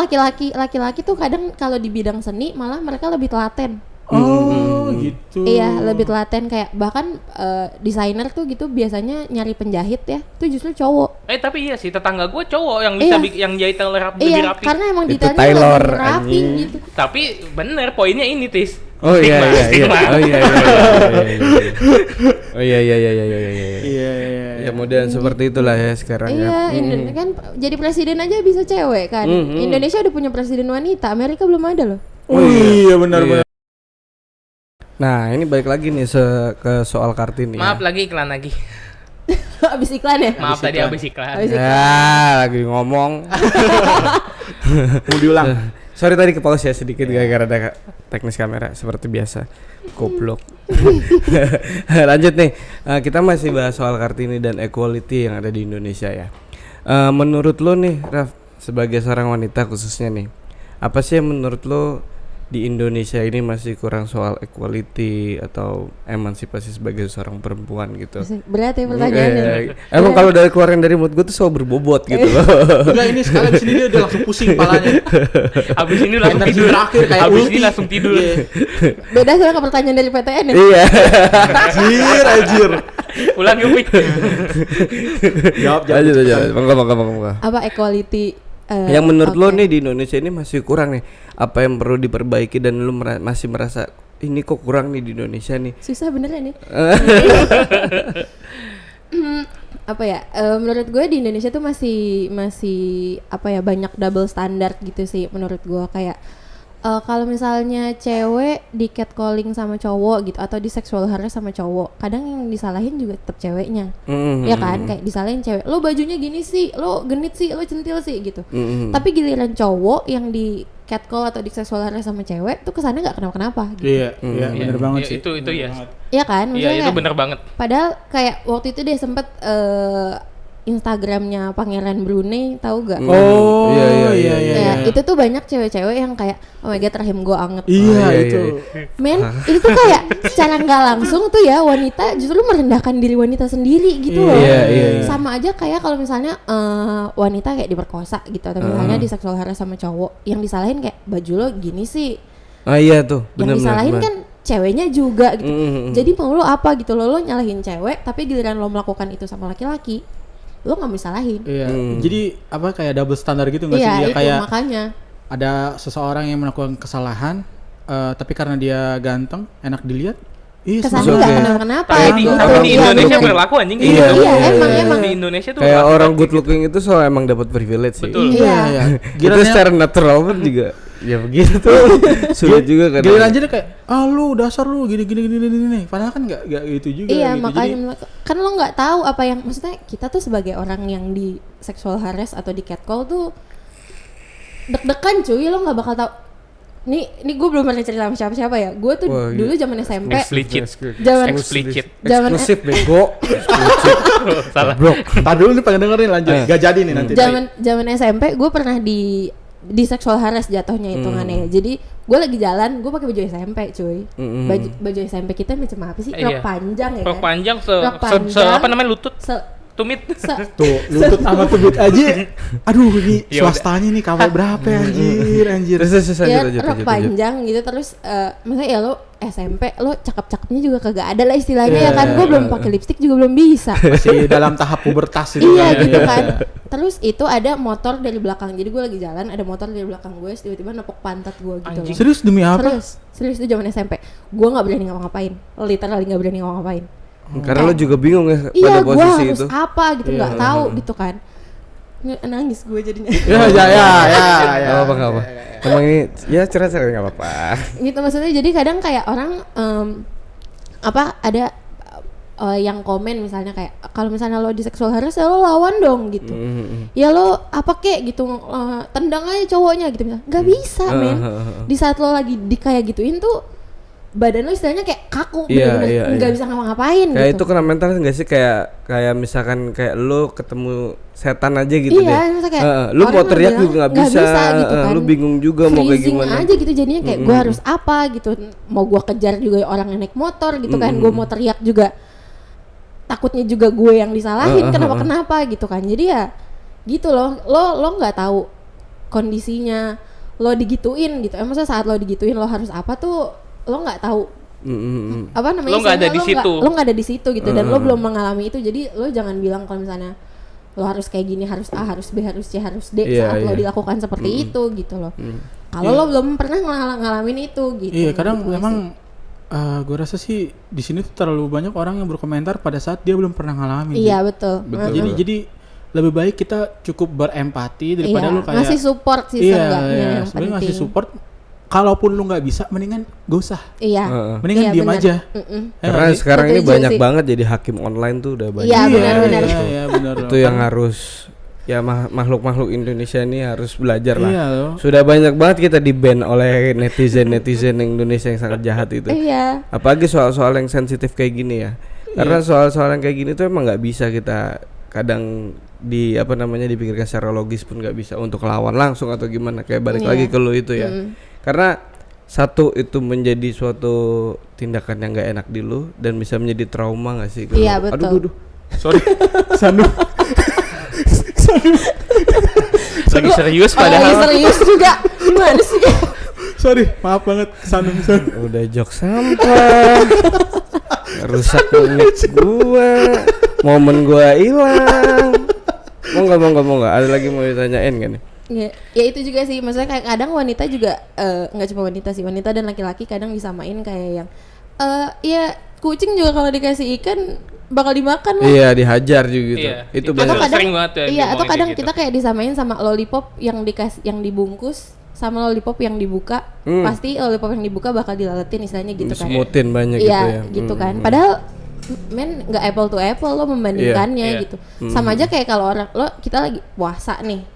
laki-laki tuh kadang kalau di bidang seni malah mereka lebih telaten. Oh, gitu. Iya, lebih telaten kayak bahkan desainer tuh gitu biasanya nyari penjahit ya. Itu justru cowok. Tapi iya sih tetangga gue cowok yang bisa Iya. yang jahit lebih Iya, rapi. karena emang Itu detailnya Taylor, lebih rapi anjing. gitu. Tapi bener poinnya ini Tis. Oh iya. Stigma. Oh iya. Oh iya. Iya. Ya modern seperti itulah ya sekarang ya. Iya, kan jadi presiden aja bisa cewek kan. Indonesia udah punya presiden wanita, Amerika belum ada loh. Oh iya benar. Nah, ini balik lagi nih ke soal Kartini. Maaf Ya. lagi iklan lagi. Habis iklan ya? Maaf tadi iklan. habis iklan. Habis Ya, lagi ngomong. Mau diulang. Sorry tadi ke pause ya sedikit gara-gara ada teknis kamera seperti biasa. Goblok. Lanjut nih. Kita masih bahas soal Kartini dan equality yang ada di Indonesia ya. Menurut lo nih, Raf, sebagai seorang wanita khususnya nih, apa sih yang menurut lo di Indonesia ini masih kurang soal equality atau emansipasi sebagai seorang perempuan gitu? Berat ya pertanyaannya. Emang kalau dari keluarin dari mood gue tuh selalu berbobot gitu loh. Enggak, ini sekali di sini dia udah langsung pusing kepalanya. Habis ini langsung Energi tidur. terakhir kayak Habis ulti. ini langsung tidur. Iya. Beda sama ke pertanyaan dari PTN ya. Iya. Anjir. Ulang yuk. Pi. Jawab. Lanjut aja. Monggo. Apa equality? Yang menurut lo oke. nih di Indonesia ini masih kurang nih. Apa yang perlu diperbaiki dan lo masih merasa ini kok kurang nih di Indonesia nih? Susah beneran nih. Apa ya? Menurut gue di Indonesia tuh masih apa ya, banyak double standard gitu sih menurut gue. Kayak kalau misalnya cewek di catcalling sama cowok gitu atau di sexual harass sama cowok, kadang yang disalahin juga tetap ceweknya. Ya kan, kayak disalahin cewek, lo bajunya gini sih, lo genit sih, lo centil sih gitu. Tapi giliran cowok yang di catcall atau di sexual harass sama cewek tuh kesannya nggak kenapa-kenapa gitu. Iya, benar banget sih. Itu ya. Iya kan, Iya, maksudnya itu kayak- bener banget. padahal kayak waktu itu dia sempet Instagramnya Pangeran Brunei, tahu gak? Oh, Iya. Ya, itu tuh banyak cewek-cewek yang kayak oh my god rahim gue anget. Iya, Oh, iya, itu. Men, itu tuh kayak secara nggak langsung tuh ya wanita justru merendahkan diri wanita sendiri gitu loh. Iya. Sama aja kayak kalau misalnya wanita kayak diperkosa gitu atau misalnya di seksual harass sama cowok, yang disalahin kayak baju lo gini sih. Ah iya tuh. Yang disalahin kan ceweknya juga gitu. Jadi mau lo apa gitu lo nyalahin cewek, tapi giliran lo melakukan itu sama laki-laki, lo nggak bisa salahin. Iya. Jadi apa kayak double standar gitu nggak sih? Iya Dia itu kayak makanya. ada seseorang yang melakukan kesalahan, tapi karena dia ganteng, enak dilihat. Ih, Kesannya Oke. nggak kenapa-kenapa. Tapi di, gitu. tapi di Iya, Indonesia bener. berlaku anjing Iya, gitu. iya, emang. Di Indonesia tuh kayak berlaku orang banget good gitu. looking itu soal emang dapat privilege sih. Betul. Iya. Itu Gilirannya- secara natural pun juga ya begitu. Sulit juga kan. Giliran aja dia kayak, lu dasar lu gini. Padahal kan nggak gitu juga. Iya gitu. makanya Jadi, kan lo nggak tahu apa yang maksudnya kita tuh sebagai orang yang di sexual harass atau di catcall tuh deg-degan cuy, lo nggak bakal tahu. Nih gue belum pernah cerita sama siapa ya. Gue tuh Wah, dulu zaman SMP, Explicit. zaman Explicit. zaman eksklusif bego. Salah. Bro. tar dulu nih pengen dengerin lanjut. Gak jadi nih nanti. zaman SMP gue pernah di sexual harass jatuhnya hitungannya. Jadi gue lagi jalan, gue pakai baju SMP cuy. Baju SMP kita macam apa sih? Iya. Rok panjang ya Rok kan? panjang Rok se panjang. apa namanya lutut tumit. Tuh, lutut sama tubit aja. Aduh, ini Ya udah. swastanya nih KW berapa ya, anjir. Terus Ya lanjut. rok panjang gitu terus misalnya ya lo SMP lo cakep-cakepnya juga kagak ada lah istilahnya ya kan. Gue belum pakai lipstick juga belum bisa. Masih dalam tahap pubertas itu. Iya kan. gitu kan. Terus itu ada motor dari belakang. Jadi gue lagi jalan ada motor dari belakang gue, tiba-tiba nepok pantat gue gitu loh. Serius demi apa? Serius itu zaman SMP. Gue nggak berani ngapa-ngapain. Literally nggak berani ngapa-ngapain. Karena lo juga bingung ya Iya, pada gue posisi harus itu. apa gitu nggak tahu gitu kan. Nangis gue jadinya. Ya. Gak apa-apa. Emang ini ya cerita nggak apa-apa. Gitu maksudnya jadi kadang kayak orang ada yang komen misalnya kayak kalau misalnya lo di seksual harass ya lo lawan dong gitu. Ya lo apa kek gitu, tendang aja cowoknya gitu misalnya. Nggak bisa men. Di saat lo lagi di kayak gituin tuh badan lo istilahnya kayak kaku, bener-bener nggak bisa ngapa-ngapain kayak gitu. itu kena mental nggak sih, kayak misalkan kayak lo ketemu setan aja gitu Iya, deh. misalnya kayak Lu mau orang teriak bilang juga nggak bisa, gitu kan. lu bingung juga mau kayak Freezing gimana. aja gitu jadinya kayak gue harus apa gitu, mau gue kejar juga orang yang naik motor gitu kan, gue mau teriak juga takutnya juga gue yang disalahin kenapa gitu kan. Jadi ya gitu loh, lo nggak tahu kondisinya, lo digituin gitu. Maksudnya saat lo digituin lo harus apa tuh lo nggak tahu. Apa namanya? Lo nggak ada di situ. Lo nggak ada di situ gitu dan lo belum mengalami itu. Jadi lo jangan bilang kalau misalnya lo harus kayak gini, harus A, harus B, harus C, harus D saat lo dilakukan seperti itu gitu loh. Kalau lo belum pernah ngalamin itu gitu. Iya, kadang memang gue rasa sih di sini tuh terlalu banyak orang yang berkomentar pada saat dia belum pernah ngalamin. Iya, betul. Jadi lebih baik kita cukup berempati daripada lu kayak ngasih support sih seenggaknya yang sebenarnya penting. ngasih support. Kalaupun lu nggak bisa, mendingan gak usah. Iya. Mendingan diem bener. aja. Karena nggak sih? sekarang ini Setuju banyak sih. banget jadi hakim online tuh udah banyak. Iya, benar-benar. Iya, benar. Itu yang harus ya makhluk-makhluk Indonesia ini harus belajar lah. Iya loh. Sudah banyak banget kita di-ban oleh netizen Indonesia yang sangat jahat itu. Iya. Apalagi soal-soal yang sensitif kayak gini ya. Karena soal-soal yang kayak gini tuh emang nggak bisa kita kadang dipikirkan secara logis pun nggak bisa untuk lawan langsung atau gimana, kayak balik lagi ke lu itu ya. Karena satu itu menjadi suatu tindakan yang nggak enak di lu dan bisa menjadi trauma nggak sih? Iya, betul. Aduh. Sorry. Sandu. Lagi serius Lagi padahal. serius juga. Gimana sih? Sorry, maaf banget Sandu. Udah jok sampah. Rusak menit gua. Momen gua hilang. Mau nggak? Ada lagi mau ditanyain kan nih? Ya itu juga sih, maksudnya kayak kadang wanita juga nggak cuma wanita sih, wanita dan laki-laki kadang disamain kayak yang ya kucing juga kalau dikasih ikan bakal dimakan lah. Iya, dihajar juga gitu. Iya, Itu itu banyak. Atau kadang sering banget ya iya, diomongin atau kadang kayak gitu. kita kayak disamain sama lollipop yang dibungkus sama lollipop yang dibuka. Pasti lollipop yang dibuka bakal dilaletin istilahnya gitu kan. Semutin banyak gitu Iya, ya. gitu kan. Padahal men nggak apple to apple lo membandingkannya Iya. gitu. Sama aja kayak kalau kita lagi puasa nih,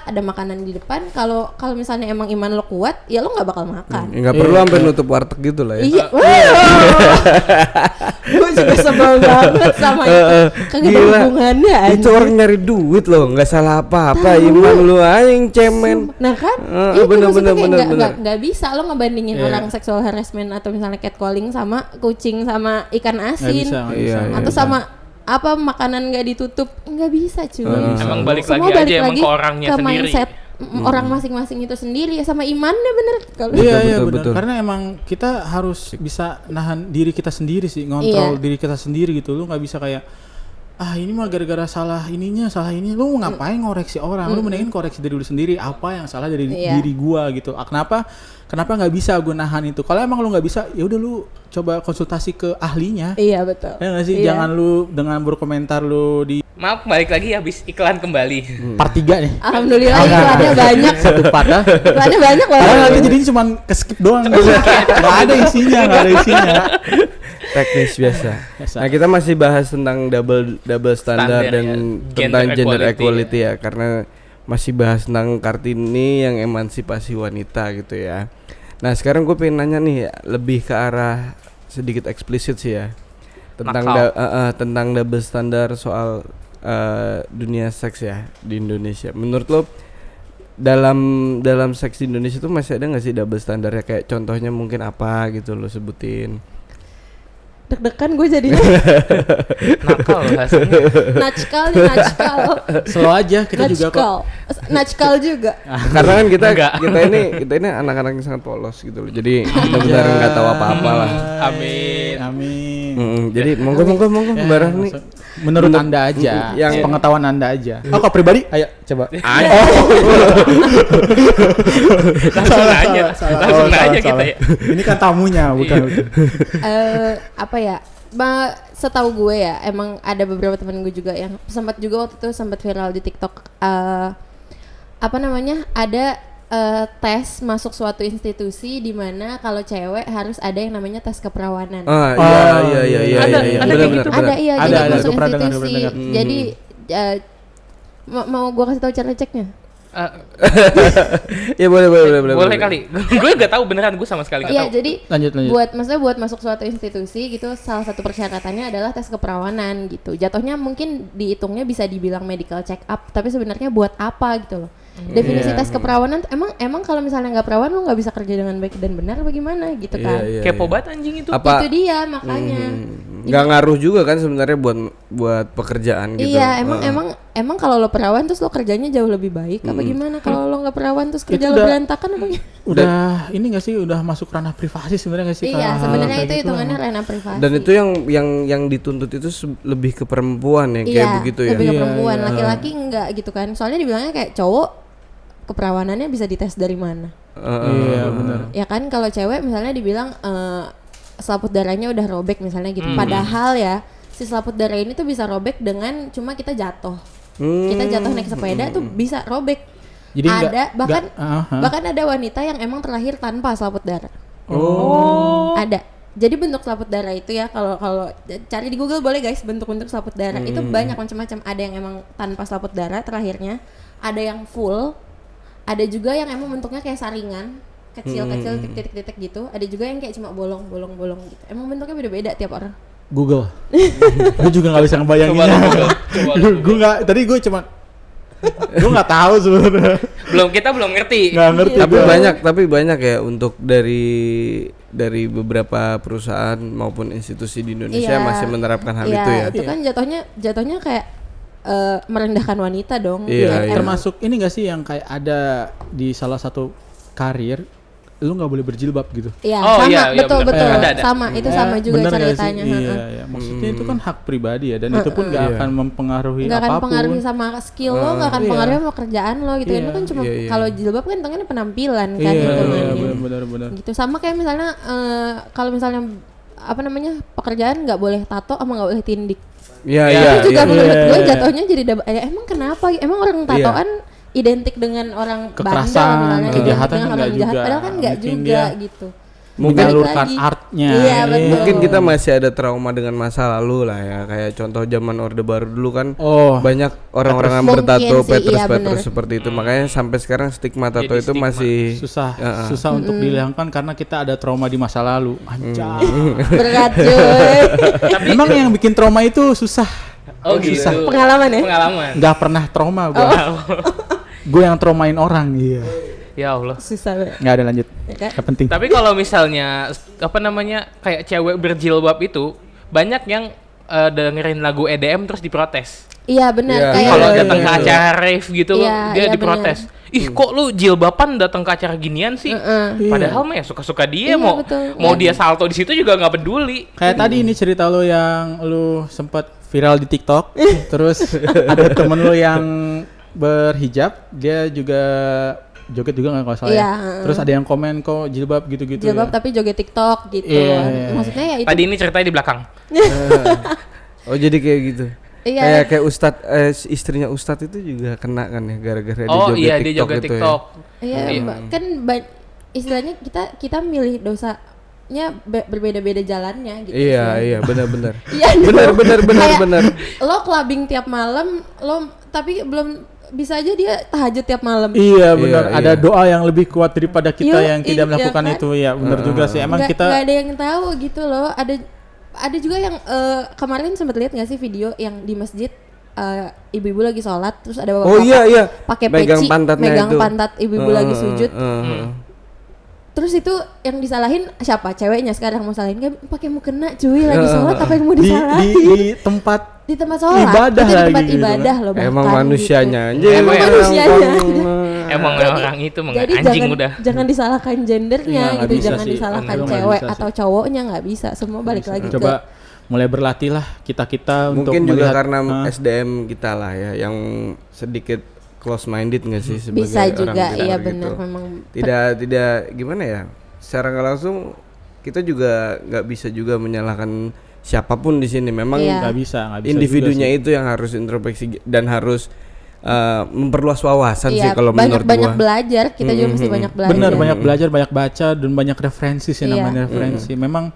ada makanan di depan. Kalau misalnya emang iman lo kuat, ya lo nggak bakal makan. Ya, nggak perlu sampai nutup warteg gitu lah ya. Iya, gue juga sebel banget sama itu. Kagak ada Gila. hubungannya Itu anjir. orang nyari duit loh, nggak salah apa-apa. Iman lu aja yang cemen. Nah kan, Bener, itu maksudnya bener, kayak bener. nggak bisa lo ngebandingin orang sexual harassment atau misalnya catcalling sama kucing sama ikan asin Nggak bisa. atau sama apa makanan nggak ditutup, nggak bisa cuy. Emang balik Semua lagi aja emang ke orangnya ke sendiri. mindset orang masing-masing itu sendiri ya, sama imannya bener kalau Iya, Betul, benar. betul. Karena emang kita harus bisa nahan diri kita sendiri sih, ngontrol Iya. diri kita sendiri gitu. Lu nggak bisa kayak ini mah gara-gara salah ini, lu ngapain ngoreksi orang? Lu mendingin koreksi diri lu sendiri, apa yang salah dari Iya. diri gua gitu. Kenapa nggak bisa gue nahan itu? Kalau emang lu nggak bisa, ya udah lu coba konsultasi ke ahlinya. Iya betul. Ya nggak sih, Iya. jangan lu dengan berkomentar lu di Maaf, balik lagi habis iklan kembali. part 3 nih. Alhamdulillah iklannya banyak. Satu part ah. Iklannya banyak Karena banget. nanti jadinya cuma ke-skip doang. Nggak ada isinya. Teknis biasa. Biasa. Nah, kita masih bahas tentang double standar Standar dan ya. tentang Gender gender equality equality ya, karena masih bahas tentang Kartini yang emansipasi wanita gitu ya. Nah, sekarang gue pengen nanya nih, lebih ke arah sedikit eksplisit sih ya. Tentang tentang double standar soal dunia seks ya di Indonesia. Menurut lo dalam seks di Indonesia tuh masih ada nggak sih double standarnya, kayak contohnya mungkin apa gitu lo sebutin? Deg-degan gue jadinya. Nakal rasanya. Natchkal. Slow aja kita juga kok. Natchkal juga. Karena kan kita Enggak. kita ini anak-anak yang sangat polos gitu loh. Jadi benar-benar nggak tahu apa-apa lah. Amin. Jadi monggo Mbak Rafni. Menurut Anda aja, yang- pengetahuan Anda aja. Oh, kok pribadi? Ayo coba. Langsung nanya. Langsung nanya kita ya. Ini kan tamunya, bukan. Apa ya? Setahu gue ya, emang ada beberapa teman gue juga yang sempat juga waktu itu sempat viral di TikTok. Apa namanya? Ada tes masuk suatu institusi di mana kalau cewek harus ada yang namanya tes keperawanan. Ah, iya. Ada kayak gitu? Ada iya, Ada, jadi ada. masuk Gua pernah dengar, institusi. pernah dengar. Jadi mau gua kasih tahu cara ceknya? Ya boleh. Kali. Gue nggak tahu beneran, gue sama sekali nggak Iya, tahu. jadi Lanjut. buat masuk suatu institusi gitu, salah satu persyaratannya adalah tes keperawanan gitu. Jatuhnya mungkin dihitungnya bisa dibilang medical check up, tapi sebenarnya buat apa gitu loh. Definisi Iya. tes keperawanan emang kalau misalnya nggak perawan lo nggak bisa kerja dengan baik dan benar bagaimana gitu kan. Kepo banget anjing itu. Apa Itu dia makanya. nggak ngaruh juga kan sebenarnya buat pekerjaan gitu. Iya, emang kalau lo perawan terus lo kerjanya jauh lebih baik apa gimana? Kalau lo nggak perawan terus kerja Itu lo udah- berantakan apa gimana? Udah ini nggak sih udah masuk ranah privasi sebenarnya nggak sih? Iya, kalau sebenarnya kayak itu gitu? hitungannya ranah privasi. Dan itu yang dituntut itu lebih ke perempuan yang kayak iya, begitu ya. lebih ke Iya, perempuan, iya. laki-laki enggak gitu kan. Soalnya dibilangnya kayak cowok keperawanannya bisa dites dari mana? Iya benar. Ya kan kalau cewek misalnya dibilang selaput darahnya udah robek misalnya gitu. Padahal ya si selaput darah ini tuh bisa robek dengan cuma kita jatuh. Kita jatuh naik sepeda tuh bisa robek. Jadi ada bahkan aha. bahkan ada wanita yang emang terlahir tanpa selaput darah. Oh. Ada. Jadi bentuk selaput darah itu ya kalau cari di Google boleh guys, bentuk-bentuk selaput darah itu banyak macam-macam. Ada yang emang tanpa selaput darah terlahirnya, ada yang full, ada juga yang emang bentuknya kayak saringan, kecil-kecil titik-titik gitu. Ada juga yang kayak cuma bolong-bolong gitu. Emang bentuknya beda-beda tiap orang. Google. Gue juga nggak bisa ngebayanginnya. Gue nggak. Tadi gue cuma. Gue nggak tahu sebenarnya. Kita belum ngerti. Nggak ngerti. Tapi banyak ya untuk dari beberapa perusahaan maupun institusi di Indonesia Iya. masih menerapkan hal Iya, itu ya. itu kan jatuhnya kayak merendahkan wanita dong. Iya, Ya, iya. Termasuk ini nggak sih yang kayak ada di salah satu karir, lu nggak boleh berjilbab gitu. Iya, Oh, sama, iya, betul benar. betul. Ada. Sama, itu sama juga Bener nggak sih? ceritanya. Iya, iya. Maksudnya itu kan hak pribadi ya, dan itu pun nggak Iya. akan mempengaruhi Nggak akan apapun. pengaruhi sama skill lo, nggak akan Iya. pengaruhi sama kerjaan lo gitu. Iya. Itu kan cuma Iya, iya. kalau jilbab kan hitungannya penampilan kan Iya, gitu iya, kan. benar-benar. Gitu sama kayak misalnya kalau misalnya apa namanya pekerjaan nggak boleh tato sama nggak boleh tindik. Iya, Iya, iya. Itu juga iya. menurut gue Iya. jatuhnya jadi emang kenapa? Emang orang tatoan identik dengan orang Kekerasan, bandel misalnya, identik kejahatan dengan kan orang nggak jahat, juga. padahal kan nggak Mungkin juga dia gitu. Mungkin Balik menyalurkan lagi. artnya. Iya, betul. Mungkin kita masih ada trauma dengan masa lalu lah ya, kayak contoh zaman Orde Baru dulu kan Oh, banyak orang-orang yang Mungkin bertato sih, iya, Petrus bener. seperti itu, makanya sampai sekarang stigma tato Jadi itu stigma. masih susah untuk dihilangkan karena kita ada trauma di masa lalu. Anjay. Berat cuy. Emang yang bikin trauma itu susah. Oh gitu. Pengalaman ya? Pengalaman. Nggak pernah trauma gue. Gue yang traumain orang. Iya. Ya Allah. Susah banget. Nggak ada lanjut. Ya kan? Nggak penting. Tapi kalau misalnya apa namanya kayak cewek berjilbab itu banyak yang dengerin lagu EDM terus diprotes. Iya benar Iya. kayak Kalau Iya, datang iya, ke iya. acara rave gitu Iya, dia iya, diprotes. Ih kok lu jilbaban datang ke acara ginian sih? Padahal mah ya suka-suka dia Iya, mau betul. mau Iya. dia salto di situ juga nggak peduli. Kayak tadi ini cerita lo yang lu sempat viral di TikTok. Terus ada temen lo yang berhijab, dia juga joget juga nggak kalau salah Iya, ya. Terus ada yang komen kok jilbab gitu-gitu. jilbab ya. tapi joget TikTok gitu. Iya, iya. Maksudnya ya itu. Tadi ini ceritanya di belakang. Oh jadi kayak gitu. Iya. Kayak istrinya Ustadz itu juga kena kan ya gara-gara Oh dia joget iya TikTok dia joget itu TikTok. Iya, kan istilahnya kita milih dosanya berbeda-beda jalannya gitu. ya. Iya, sih. benar-benar. Iya, Benar. Kayak lo clubbing tiap malam, tapi belum bisa aja dia tahajud tiap malam. Iya benar. Iya, Ada iya. doa yang lebih kuat daripada kita Yoi, yang tidak melakukan iya kan? itu. Ya benar juga sih. Emang Nggak kita ada yang tahu gitu loh. Ada juga yang kemarin sempat lihat nggak sih video yang di masjid ibu-ibu lagi sholat terus ada bapak Oh iya. pakai Megang peci pantatnya megang itu. pantat ibu-ibu lagi sujud. Terus itu yang disalahin siapa? Ceweknya sekarang mau salahin kan pakai mukena cuy lagi sholat apa yang mau di, disalahin? di tempat Di tempat sholat, ibadah itu di tempat lagi gitu ibadah loh bahkan Emang manusianya gitu. aja Emang yang manusianya. Emang Jadi- orang itu Jadi anjing jangan, udah. jangan disalahkan gendernya Iya, nggak gitu, bisa jangan sih. disalahkan Emang nggak cewek bisa atau cowoknya nggak bisa, semua balik lagi coba mulai berlatih lah kita untuk Mungkin juga melihat, karena ah, SDM kita lah ya yang sedikit close minded nggak sih ke sebagai bisa orang juga, pintar iya gitu. benar memang Tidak gimana ya? Secara nggak langsung kita juga nggak bisa juga menyalahkan siapapun di sini. Memang Iya. nggak bisa juga individunya sih. itu yang harus introspeksi dan harus memperluas wawasan sih Iya, kalau menurut banyak gua. belajar, kita juga mesti banyak belajar. Benar, banyak belajar, banyak baca dan banyak referensi sih Iya. namanya referensi. Memang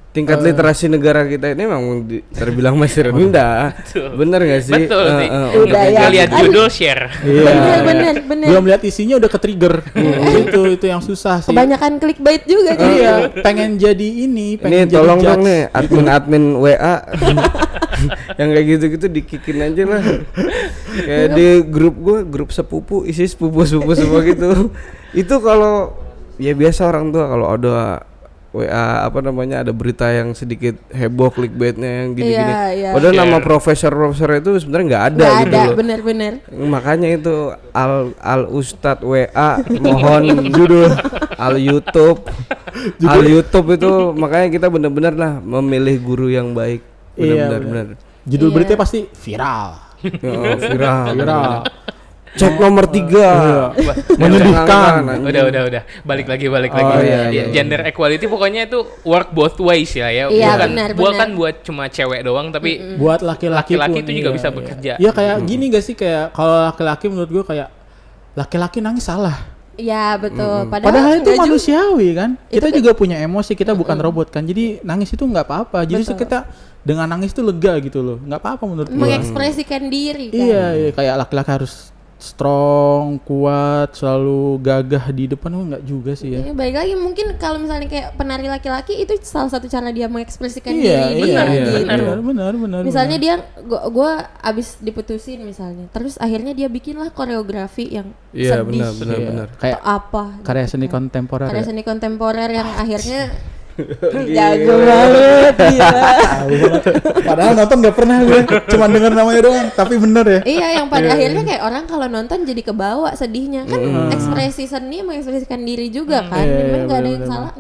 Tingkat literasi negara kita ini memang terbilang masih rendah. Bener gak sih? Betul sih. Udah ya. Lihat judul share. Bener. belum lihat isinya udah ke-trigger. itu yang susah sih. Kebanyakan clickbait juga jadi. Iya, pengen jadi ini, Ini pengen jadi tolong dong judge. nih admin WA yang kayak gitu-gitu dikikin aja lah. Kayak di grup sepupu isi sepupu semua gitu. Itu kalau ya biasa orang tua kalau ada WA ada berita yang sedikit heboh clickbaitnya yang gini-gini. Iya. Padahal nama profesor itu sebenarnya nggak ada Nggak gitu ada, loh. bener. Makanya itu al Ustadz WA mohon judul al YouTube itu makanya kita benar-benar lah memilih guru yang baik. Iya, Benar-benar. Judul Iya. beritanya pasti viral. Viral. Cek nomor 3 Menyedihkan. Udah. Balik lagi. iya. Gender equality pokoknya itu work both ways ya. Iya, Bukan benar. buat cuma cewek doang tapi Buat laki-laki laki-laki pun, itu juga iya, bisa iya. bekerja. Iya kayak gini gak sih, kayak kalau laki-laki menurut gue kayak laki-laki nangis salah. Iya betul. Padahal itu nggak juga. manusiawi kan. Kita Itu juga punya emosi, kita bukan robot kan. Jadi nangis itu nggak apa-apa. Jadi Betul. kita dengan nangis itu lega gitu loh. Nggak apa-apa menurut gue. Mengekspresikan diri kan. Iya, kayak laki-laki harus strong, kuat, selalu gagah di depan. Enggak juga sih ya. Iya, baik lagi mungkin kalau misalnya kayak penari laki-laki itu salah satu cara dia mengekspresikan Iya, diri dia gitu. benar. Misalnya dia gua abis diputusin misalnya, terus akhirnya dia bikinlah koreografi yang Iya sedih benar. Kayak atau apa karya seni kontemporer. karya ya. seni kontemporer yang akhirnya jago banget gila. Tahu banget. Padahal nonton nggak pernah gue, cuma denger namanya doang. Tapi bener ya. Iya, yang pada akhirnya kayak orang kalau nonton jadi kebawa sedihnya kan. Ekspresi seni mengekspresikan diri juga kan. Iya, Memang nggak ada yang bener-bener. salah,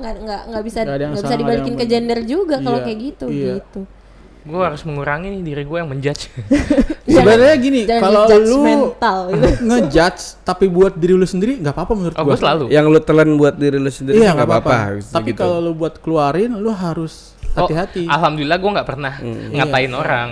nggak bisa Nggak ada yang nggak bisa salah, dibalikin ada ke yang bener. gender juga kalau Iya, kayak gitu iya. gitu. Gue harus mengurangi nih diri gue yang menjudge. Sebenarnya gini, Jangan kalau lu judgmental gitu. ngejudge tapi buat diri lu sendiri nggak apa-apa menurut Oh, gua. gue selalu. Yang lu telan buat diri lu sendiri Iya nggak apa-apa. Tapi gitu. kalau lu buat keluarin, lu harus hati-hati. Alhamdulillah gue nggak pernah ngatain orang.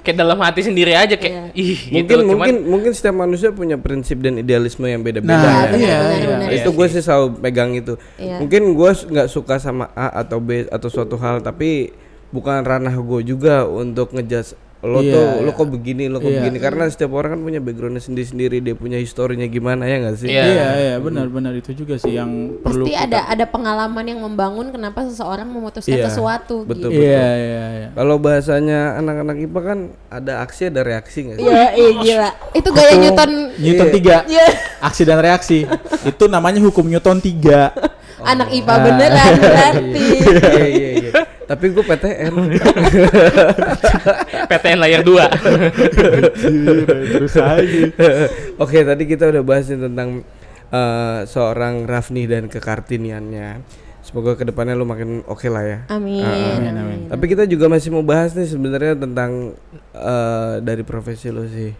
Kayak dalam hati sendiri aja kayak gitu. Mungkin setiap manusia punya prinsip dan idealisme yang beda-beda Nah, ya. benar. Itu gue sih selalu pegang itu. Iya. Mungkin gue nggak suka sama A atau B atau suatu hal, tapi bukan ranah gue juga untuk ngejudge lo Iya, lo kok begini lo kok Iya. begini, karena setiap orang kan punya backgroundnya sendiri-sendiri, dia punya historinya gimana ya nggak sih? Iya. Iya, benar-benar itu juga sih yang perlu. Pasti ada pengalaman yang membangun kenapa seseorang memutuskan Iya, sesuatu betul. gitu. Iya. Kalau bahasanya anak-anak IPA kan ada aksi ada reaksi nggak sih? Iya, gila. Itu gaya Newton. Newton 3. Iya. Aksi dan reaksi. Itu namanya hukum Newton 3. Anak IPA beneran berarti. Iya. Tapi gue PTN. PTN layer 2. Terus aja. Oke, tadi kita udah bahas nih tentang seorang Rafni dan kekartiniannya. Semoga kedepannya lu makin oke lah ya. Amin. Amin. Tapi kita juga masih mau bahas nih sebenarnya tentang dari profesi lo sih.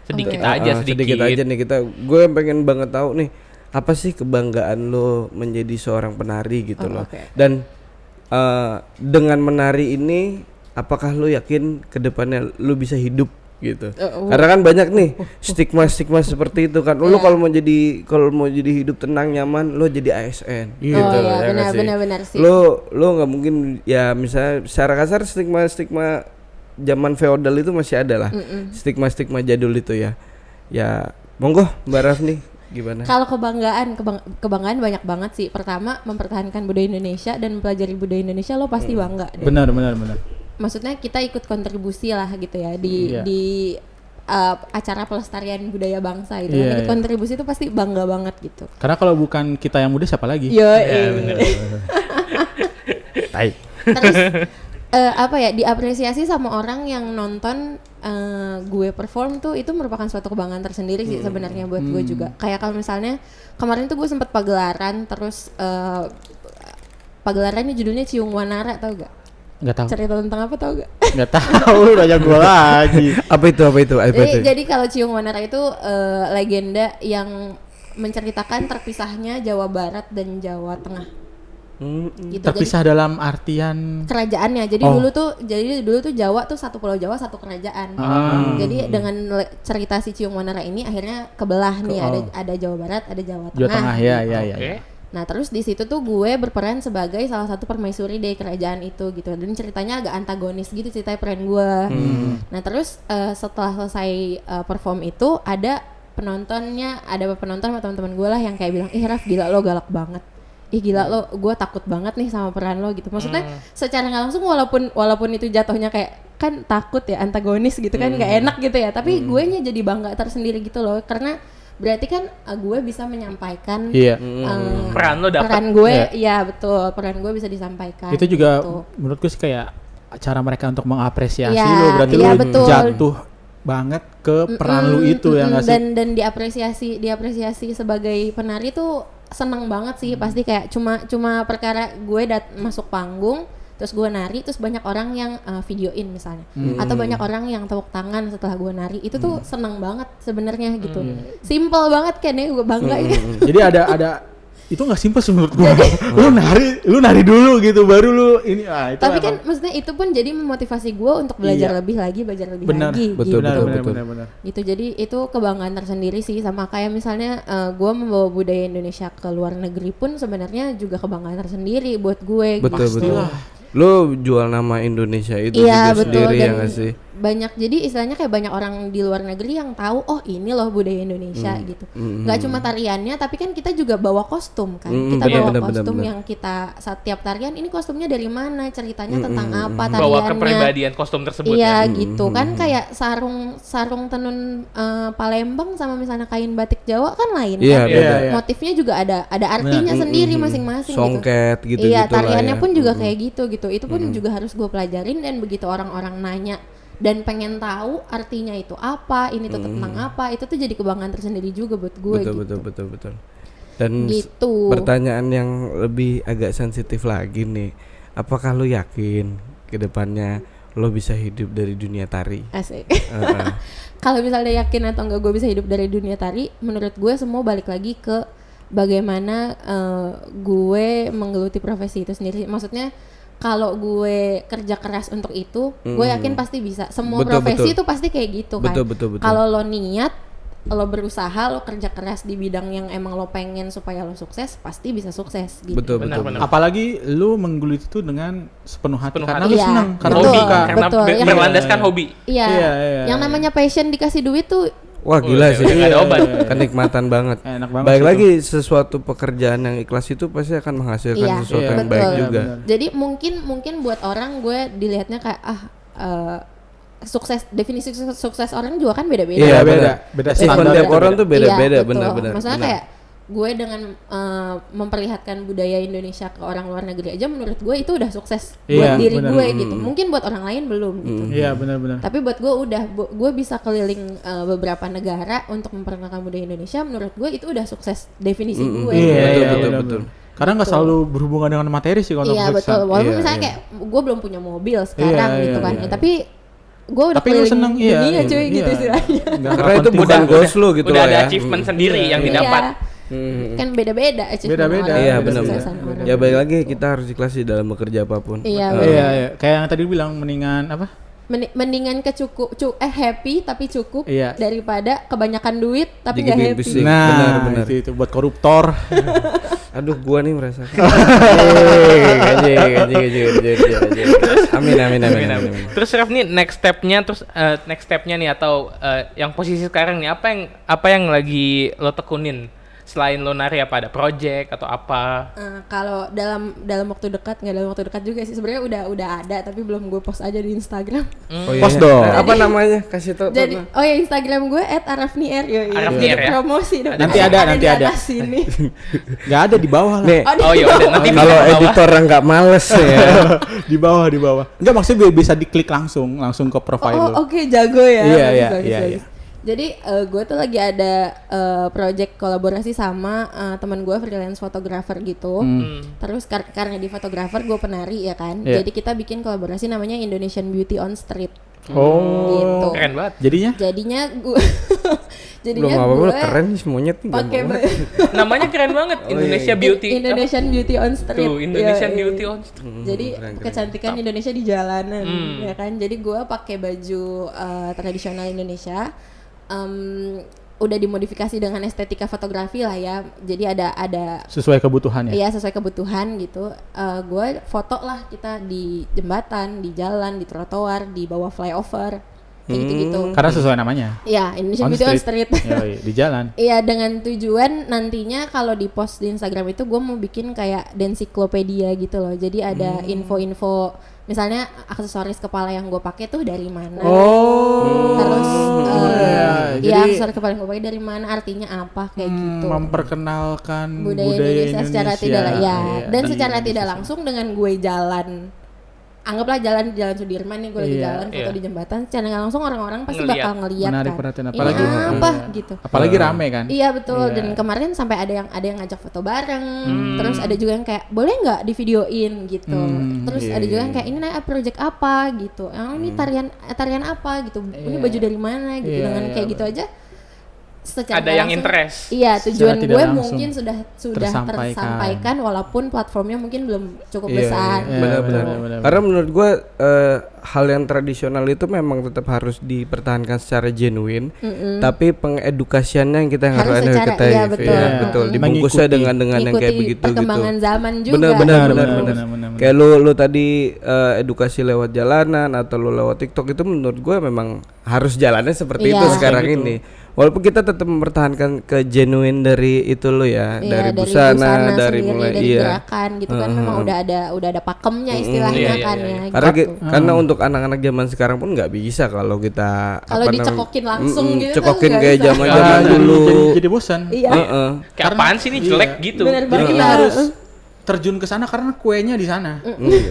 Sedikit aja. Sedikit aja nih kita. Gue pengen banget tahu nih apa sih kebanggaan lo menjadi seorang penari gitu loh. Oke. Dan dengan menari ini, apakah lo yakin kedepannya lo bisa hidup gitu? Karena kan banyak nih stigma seperti itu kan. Lo kalau mau jadi hidup tenang nyaman, lo jadi ASN. Oh iya, ya nggak sih? benar sih. Lo nggak mungkin ya, misalnya secara kasar stigma zaman feodal itu masih ada lah. Stigma jadul itu ya. Ya monggo Mbak Rafni, gimana? Kalau kebanggaan banyak banget sih. Pertama, mempertahankan budaya Indonesia dan mempelajari budaya Indonesia, lo pasti bangga deh. Benar. Maksudnya kita ikut kontribusi lah gitu ya Iya. di acara pelestarian budaya bangsa gitu. Iya, Ikut iya. kontribusi itu pasti bangga banget gitu. Karena kalau bukan kita yang muda siapa lagi? Yo, Tai. terus apa ya, diapresiasi sama orang yang nonton gue perform tuh, itu merupakan suatu kebanggaan tersendiri sih sebenarnya buat gue juga. Kayak kalau misalnya kemarin tuh gue sempet pagelaran, terus pagelarannya judulnya Ciung Wanara, tau gak? Nggak tahu. Cerita tentang apa tau gak? Nggak tahu, lu nanya gua lagi. Apa itu? Jadi kalau Ciung Wanara itu legenda yang menceritakan terpisahnya Jawa Barat dan Jawa Tengah. Gitu. Terpisah dalam artian Kerajaannya. Jadi Oh. dulu tuh Jawa tuh satu pulau Jawa, satu kerajaan. Jadi dengan cerita si Ciung Wanara ini akhirnya kebelah nih, ada Jawa Barat, ada Jawa Tengah. Jawa Tengah ya. Oke. Nah, terus di situ tuh gue berperan sebagai salah satu permaisuri dari kerajaan itu gitu. Dan ceritanya agak antagonis gitu ceritanya peran gue. Nah, terus setelah selesai perform itu ada penonton sama teman-teman gue lah yang kayak bilang, Raf gila lo galak banget. Gila lo, gue takut banget nih sama peran lo gitu. Maksudnya secara nggak langsung walaupun itu jatuhnya kayak kan takut ya, antagonis gitu kan, nggak enak gitu ya. Tapi gue nya jadi bangga tersendiri gitu loh, karena berarti kan gue bisa menyampaikan Peran lo dapet. peran gue, iya betul, peran gue bisa disampaikan. itu juga gitu. menurut gue sih kayak cara mereka untuk mengapresiasi Iya, lo, berarti iya, lo betul. jatuh banget ke peran lu itu ya nggak sih? Dan diapresiasi sebagai penari tuh seneng banget sih, pasti kayak cuma perkara gue masuk panggung terus gue nari, terus banyak orang yang videoin misalnya, atau banyak orang yang tepuk tangan setelah gue nari, itu tuh seneng banget sebenarnya gitu. Simple banget kan ya, gue bangga ya. Jadi ada itu nggak simpel sih menurut gua. lu nari dulu gitu baru lu ini itu Tapi emang. kan maksudnya itu pun jadi memotivasi gue untuk belajar lebih lagi Benar, lagi betul, gitu. benar. Gitu, jadi itu kebanggaan tersendiri sih. Sama kayak misalnya gue membawa budaya Indonesia ke luar negeri pun sebenarnya juga kebanggaan tersendiri buat gue. Betul gitu. betul. Lo jual nama Indonesia itu Iya, juga betul. sendiri ya Dan nggak sih? banyak, jadi istilahnya kayak banyak orang di luar negeri yang tahu, oh ini loh budaya Indonesia gitu. Nggak cuma tariannya, tapi kan kita juga bawa kostum kan. Kita bawa kostum yang kita setiap tarian ini kostumnya dari mana, ceritanya tentang apa, tariannya. Bawa kepribadian kostum tersebut. Iya ya. gitu kan, kayak sarung tenun Palembang sama misalnya kain batik Jawa kan lain Iya, kan. beda. Motifnya juga ada artinya sendiri masing-masing Songket gitu. gitu-gitu Iya, lah tariannya ya. pun juga kayak gitu. Itu pun juga harus gue pelajarin, dan begitu orang-orang nanya dan pengen tahu artinya itu apa, ini tuh tentang apa, itu tuh jadi kebanggaan tersendiri juga buat gue gitu. Betul. Dan Gitu. pertanyaan yang lebih agak sensitif lagi nih, apakah lo yakin ke depannya lo bisa hidup dari dunia tari? Asik. Kalau misalnya yakin atau enggak gue bisa hidup dari dunia tari, menurut gue semua balik lagi ke bagaimana gue menggeluti profesi itu sendiri. Maksudnya kalau gue kerja keras untuk itu, gue yakin pasti bisa. Semua profesi itu pasti kayak gitu kan. Betul. Kalau lo niat, lo berusaha, lo kerja keras di bidang yang emang lo pengen supaya lo sukses, pasti bisa sukses gitu. Betul. Apalagi lu menggeluti itu dengan sepenuh hati, karena hati. lu Iya, senang, karena lu betul. suka. Karena Betul, yang- berlandaskan hobi. Iya. Yang namanya passion dikasih duit tuh Wah gila sih, nggak ada obat. kenikmatan banget. Enak banget Baik sih lagi sesuatu pekerjaan yang ikhlas itu pasti akan menghasilkan sesuatu yang baik betul. juga. Jadi mungkin buat orang gue dilihatnya kayak sukses, definisi sukses orang juga kan beda-beda. Iya, beda Sifat standar tiap orang tuh beda-beda, Iya, betul. benar-benar. Maksudnya benar. kayak gue dengan memperlihatkan budaya Indonesia ke orang luar negeri aja, menurut gue itu udah sukses buat Iya, diri benar. gue gitu. Mungkin buat orang lain belum gitu. Iya benar. Tapi buat gue gue bisa keliling beberapa negara untuk memperkenalkan budaya Indonesia. Menurut gue itu udah sukses definisi gue. Betul. Karena nggak selalu berhubungan dengan materi sih kalau Iya sukses. betul. Walaupun Iya, misalnya iya. kayak gue belum punya mobil sekarang Iya, gitu iya, kan. iya. Ya, tapi gue udah Tapi lu keliling seneng, iya, dunia cuy iya. gitu istilahnya. Karena itu bukan goals lu gitu Udah loh ada ya. achievement sendiri yang didapat. Kan beda-beda achievement Beda-beda. orang, Iya beda benar. kesuksesan orang. Ya baik lagi kita harus ikhlas sih dalam bekerja apapun. Iya, Iya. Kayak yang tadi bilang mendingan apa? Mendingan happy tapi cukup Iya. daripada kebanyakan duit tapi Jadi gak happy. bising. Nah, benar. itu buat koruptor. Aduh gua nih merasakan. Gaji. Amin. Terus Raf nih next stepnya nih atau yang posisi sekarang nih apa yang lagi lo tekunin selain lo nari, apa ada project atau apa? Kalau dalam waktu dekat, nggak dalam waktu dekat juga sih sebenarnya udah ada, tapi belum gue post aja di Instagram. Oh, iya. Post dong. Apa namanya? Kasih tau. Jadi Instagram gue @arafnier. Arafnier ya? Promosi dong. Nanti ada. di atas sini. Nggak ada di bawah lah. Nih, Oh iya udah nanti kalau bisa ke bawah. editor yang nggak males ya. di bawah. Enggak, maksudnya bisa diklik langsung ke profile lu. Oh oke, jago ya. Iya. Bagus. Jadi gue tuh lagi ada project kolaborasi sama teman gue freelance fotografer gitu. Terus karena di fotografer gue penari ya kan. Iya. Jadi kita bikin kolaborasi namanya Indonesian Beauty on Street. Gitu. Keren banget. Jadinya gue Belum apa-apa keren nih semuanya nih. pakai Namanya keren banget. Indonesia Beauty. Indonesian Beauty on Street. Tuh, Indonesian Iya, iya. Beauty on Street. Jadi keren. kecantikan Indonesia di jalanan, ya kan. Jadi gue pakai baju tradisional Indonesia, udah dimodifikasi dengan estetika fotografi lah ya. Jadi ada sesuai kebutuhan ya. iya sesuai kebutuhan gitu. Gue foto lah kita di jembatan, di jalan, di trotoar, di bawah flyover, kayak gitu-gitu. Karena sesuai namanya. Iya, Indonesian Beauty on Street. Yoi, di jalan. Iya, dengan tujuan nantinya kalau di post di Instagram itu gue mau bikin kayak densiklopedia gitu loh. Jadi ada info-info, misalnya aksesoris kepala yang gue pakai tuh dari mana. Terus ya, ya jadi aksesoris kepala yang gue pakai dari mana, artinya apa kayak gitu. memperkenalkan Budaya Indonesia secara tidak Iya, dan di secara tidak Indonesia. langsung dengan gue jalan, anggaplah jalan di Jalan Sudirman nih, gue lagi Iya, jalan foto iya. di jembatan, secara nggak langsung orang-orang pasti Ngeliat. bakal ngeliat Menarik kan. perhatian, Ini apalagi apa gitu. apalagi rame kan. Iya betul. Iya. Dan kemarin sampai ada yang ngajak foto bareng. Terus ada juga yang kayak boleh nggak di videoin gitu. Terus iya, ada juga iya, yang kayak ini project apa gitu. Ini tarian apa gitu. Ini baju dari mana gitu. Iya, Dengan iya, kayak gitu aja. Secara Ada yang langsung, interest. Iya, tujuan Secara tidak gue langsung mungkin sudah tersampaikan. tersampaikan walaupun platformnya mungkin belum cukup Iya, besar. iya. Benar-benar. benar. Karena menurut gue hal yang tradisional itu memang tetap harus dipertahankan secara genuine, tapi pengedukasiannya yang kita Harus harus secara- kita iya, betul. ya, betul. Dibungkusnya Mengikuti. dengan yang kayak Ngikuti begitu perkembangan gitu. zaman juga. Benar. Benar. Kayak lu tadi edukasi lewat jalanan atau lu lewat TikTok itu menurut gue memang harus jalannya seperti Iya. itu sekarang Kayak gitu. ini. Walaupun kita tetap mempertahankan ke genuine dari itu lo ya, Iya, dari busana, dari sendiri, mulai dari iya. gerakan gitu kan, memang udah ada pakemnya istilahnya Iya, iya, kan iya. ya. Karena gitu. karena untuk anak-anak zaman sekarang pun nggak bisa kalau kita Kalau apa dicekokin langsung gitu kan cekokin nggak kayak bisa. zaman-zaman dulu. Jadi bosan. Iya. Heeh. Kayak apaan sih ini jelek Iya. gitu. Bener Jadi banget. kita harus terjun ke sana karena kuenya di sana.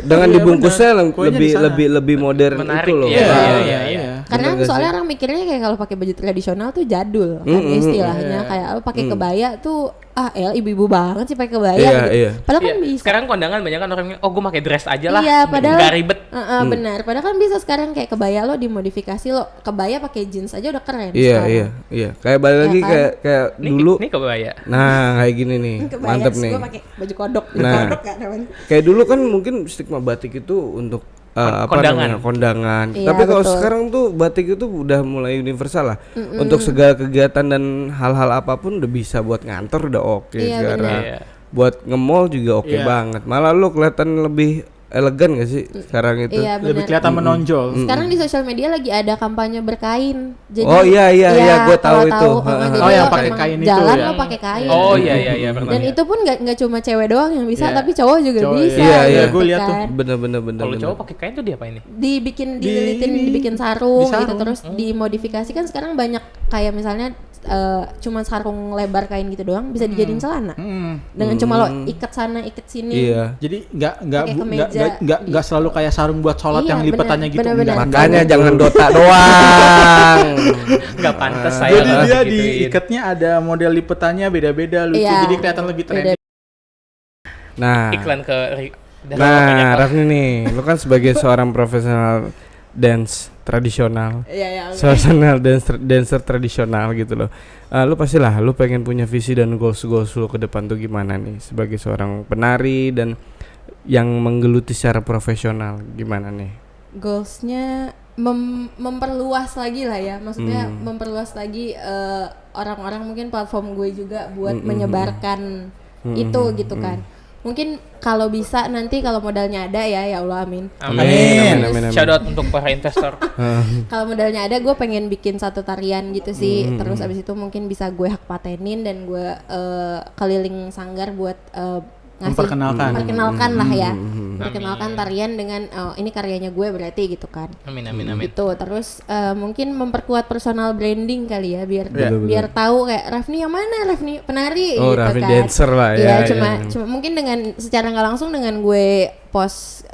Dengan Iya, dibungkusnya benar. Kuenya di sana. lebih modern Menarik, itu loh. iya, Heeh. iya. Karena Bener nggak soalnya sih? orang mikirnya kayak kalau pakai baju tradisional tuh jadul kan istilahnya, kayak lo pakai kebaya tuh ibu-ibu banget sih pakai kebaya Iya, gitu. iya. Padahal Iya. kan bisa. Sekarang kondangan banyak kan orang bilang, oh gue pakai dress aja lah. Iya, padahal Nggak ribet. Benar. Padahal kan bisa sekarang kayak kebaya lo dimodifikasi, lo kebaya pakai jeans aja udah keren. Iya, sekarang. iya. Kayak balik Ya lagi kan? kayak Nih, dulu. nih kebaya. Nah, kayak gini nih. Kebaya, Mantep terus nih. gue pakai baju kodok, Nah. kodok kan namanya. Kayak dulu kan mungkin stigma batik itu untuk Kondangan. kondangan. Iya, Tapi kalau betul. sekarang tuh batik itu udah mulai universal lah. Untuk segala kegiatan dan hal-hal apapun udah bisa buat ngantor udah oke Iya, sekarang. benar. Iya. Buat nge-mall juga oke Iya. banget. Malah lu kelihatan lebih elegan gak sih sekarang itu? Iya, Lebih benar. kelihatan menonjol. Sekarang di sosial media lagi ada kampanye berkain. Jadi, Oh, iya, kalau gua tahu itu. jadi Oh, yang lo pakai emang kain itu jalan ya? lo pakai kain. Oh iya pernah. Dan itu pun nggak cuma cewek doang yang bisa, Iya. tapi cowok juga Cowok, bisa. iya, iya. gitu Gua lihat tuh. kan. Bener. Kalau cowok pakai kain tuh dia apa ini? Dililitin, dibikin sarung, Di sarung. gitu, terus dimodifikasi kan sekarang banyak kayak misalnya cuma sarung lebar kain gitu doang bisa dijadiin celana. Dengan cuma lo ikat sana, ikat sini. Iya. Jadi Pakai kemeja. nggak selalu kayak sarung buat sholat Iya, yang lipatannya gitu. bener. enggak. Makanya jangan Dota doang. Nggak pantas saya. Jadi kalau dia digituin. diikatnya ada model lipatannya beda-beda lucu. Iya. Jadi kelihatan lebih trendy. Nah, iklan ke Nah, Rafni nih, lu kan sebagai seorang profesional dance tradisional, Iya, profesional dancer tradisional gitu loh. Lu pastilah lu pengen punya visi dan goals lu ke depan tuh gimana nih sebagai seorang penari dan yang menggeluti secara profesional gimana nih? Goalsnya memperluas lagi lah ya, maksudnya memperluas lagi orang-orang, mungkin platform gue juga buat menyebarkan itu gitu kan. Mungkin kalau bisa nanti kalau modalnya ada ya Allah amin. Amin. Shout out untuk para investor. Kalau modalnya ada gue pengen bikin satu tarian gitu sih, terus abis itu mungkin bisa gue hak patenin dan gue keliling sanggar buat memperkenalkan lah ya, memperkenalkan tarian dengan ini karyanya gue berarti gitu kan. Amin. Gitu. Terus mungkin memperkuat personal branding kali ya, biar Betul. biar tahu kayak Rafni yang mana, Rafni penari Oh, gitu Rafni kan. dancer lah ya, Iya, ya. cuma mungkin dengan secara nggak langsung dengan gue post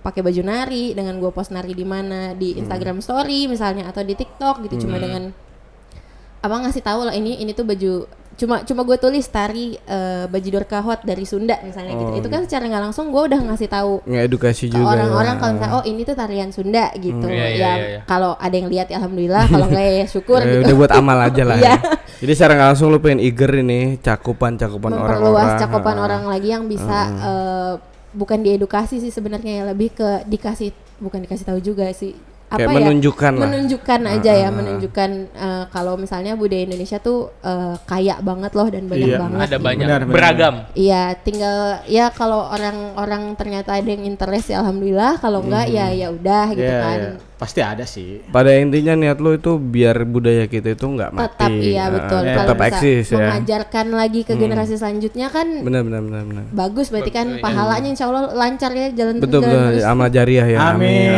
pakai baju nari, dengan gue post nari di mana di Instagram story misalnya atau di TikTok gitu, cuma dengan ngasih tahu lah ini tuh baju cuma gue tulis tari Bajidor Kahot dari Sunda misalnya gitu. Itu kan secara nggak langsung gue udah ngasih tahu ngedukasi ke juga orang-orang ya. kalau misalnya oh ini tuh tarian Sunda gitu. Iya. Kalau ada yang lihat ya alhamdulillah, kalau enggak ya syukur Ya, gitu. udah buat amal aja lah. Iya. Ya. Jadi secara nggak langsung lu pengen eager ini cakupan Memperluas orang-orang. cakupan orang lagi yang bisa bukan diedukasi sih sebenarnya ya, lebih ke bukan dikasih tahu juga sih. Kayak menunjukkan lah. Menunjukkan aja ya, menunjukkan kalau misalnya budaya Indonesia tuh kaya banget loh dan banyak banget. Ada banyak, Benar. beragam. Iya, tinggal ya kalau orang-orang ternyata ada yang interest ya alhamdulillah, kalau enggak ya udah gitu Iya, kan. iya. Pasti ada sih. Pada intinya niat lu itu biar budaya kita itu nggak mati. Tetap iya betul. iya. Kalau Tetap bisa eksis ya. mengajarkan lagi ke generasi selanjutnya kan Benar. bagus, berarti kan pahalanya insya Allah lancar ya jalan Betul terus. amal jariah ya. Amin.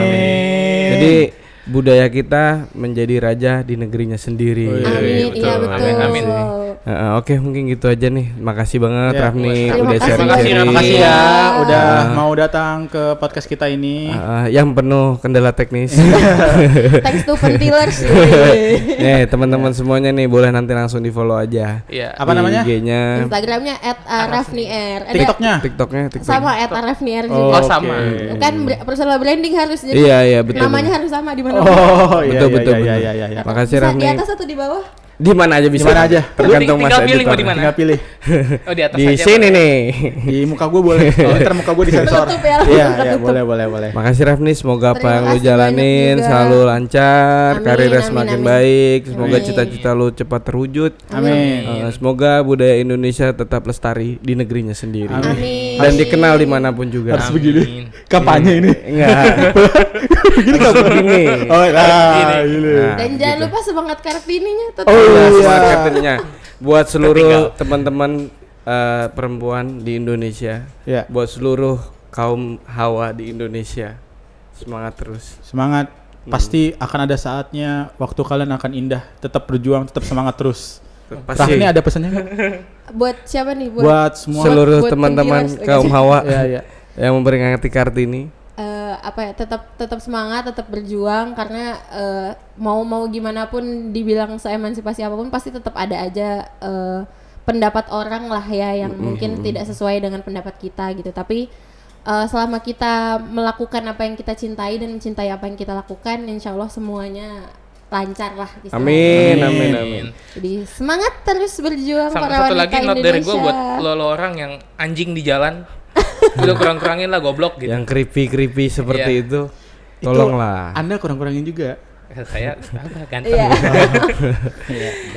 Jadi budaya kita menjadi raja di negerinya sendiri. Amin, iya betul. Amin. Oke, mungkin gitu aja nih. Makasih banget Ya, Rafni terima udah kasih. sharing-sharing. Makasih ya Iya. udah mau datang ke podcast kita ini. Yang penuh kendala teknis. Thanks to pentilers. Nih, teman-teman semuanya nih boleh nanti langsung di-follow aja. Iya. Apa namanya? IG-nya, Instagramnya @rafnier. Ada TikToknya. TikToknya. sama @rafnier Oh, juga. sama. Kan personal branding harus jadi. Iya, betul. Namanya harus sama di mana. Oh, iya, Betul. iya. Makasih Bisa Rafni. di atas atau di bawah? Di mana aja bisa. Di mana aja. Tergantung Tinggal Mas pilih mau editor. di mana. Tinggal pilih. Oh, di atas Di aja. sini nih. Di muka gue boleh. Oh, ntar muka gue disensor. Ketutup ya, Iya, ketutup. iya, boleh. Makasih Rafni, semoga apa Terima yang lu kasih jalanin banyak juga. selalu lancar, Amin, karirnya amin, semakin amin. baik, semoga Amin. cita-cita lu cepat terwujud. Amin. Semoga budaya Indonesia tetap lestari di negerinya sendiri. Amin. Dan dikenal dimanapun juga. Harus begini. Amin. Kampanye ini. Enggak. Begini Harus begini. Oh, nah, gini. Nah, Dan jangan lupa semangat Kartininya tetap. Oh, Nah, iya. semangat Kartininya. Buat seluruh teman-teman perempuan di Indonesia, Iya. buat seluruh kaum Hawa di Indonesia, semangat terus. Semangat. Pasti akan ada saatnya waktu kalian akan indah. Tetap berjuang, tetap semangat terus. Pasti Rafni ada pesannya nggak? Buat siapa nih? Buat semua. seluruh buat teman-teman penviewers, kaum gitu. Hawa Iya. yang memperingati Kartini. Tetap semangat, tetap berjuang karena mau gimana pun dibilang seemansipasi apapun pasti tetap ada aja pendapat orang lah ya yang mungkin tidak sesuai dengan pendapat kita gitu. Tapi selama kita melakukan apa yang kita cintai dan mencintai apa yang kita lakukan, insya Allah semuanya lancar lah. Amin. Jadi semangat terus berjuang Sama para satu wanita lagi note Indonesia. dari gue buat lo orang yang anjing di jalan. Udah kurang-kurangin lah goblok gitu. Yang creepy seperti Iya. itu, tolonglah. Anda kurang-kurangin juga. Saya apa ganteng. Iya.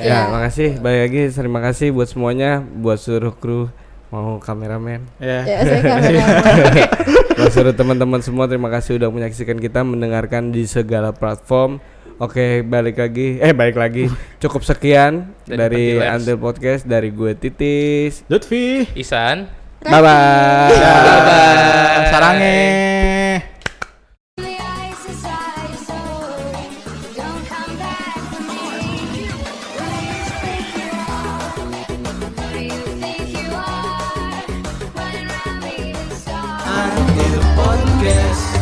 Ya, makasih. Balik lagi, terima kasih buat semuanya, buat seluruh kru, mau kameramen, Ya. Ya, saya kameramen. buat seluruh teman-teman semua. Terima kasih udah menyaksikan kita, mendengarkan di segala platform. Oke, balik lagi. Cukup sekian dari Pentilers. Antil Podcast, dari gue Titis. Lutfi. Isan. Bye bye. Sarange. The ice inside your soul. Don't come back to me. Who do you think you are? Running around me to stars. Antil Podcast.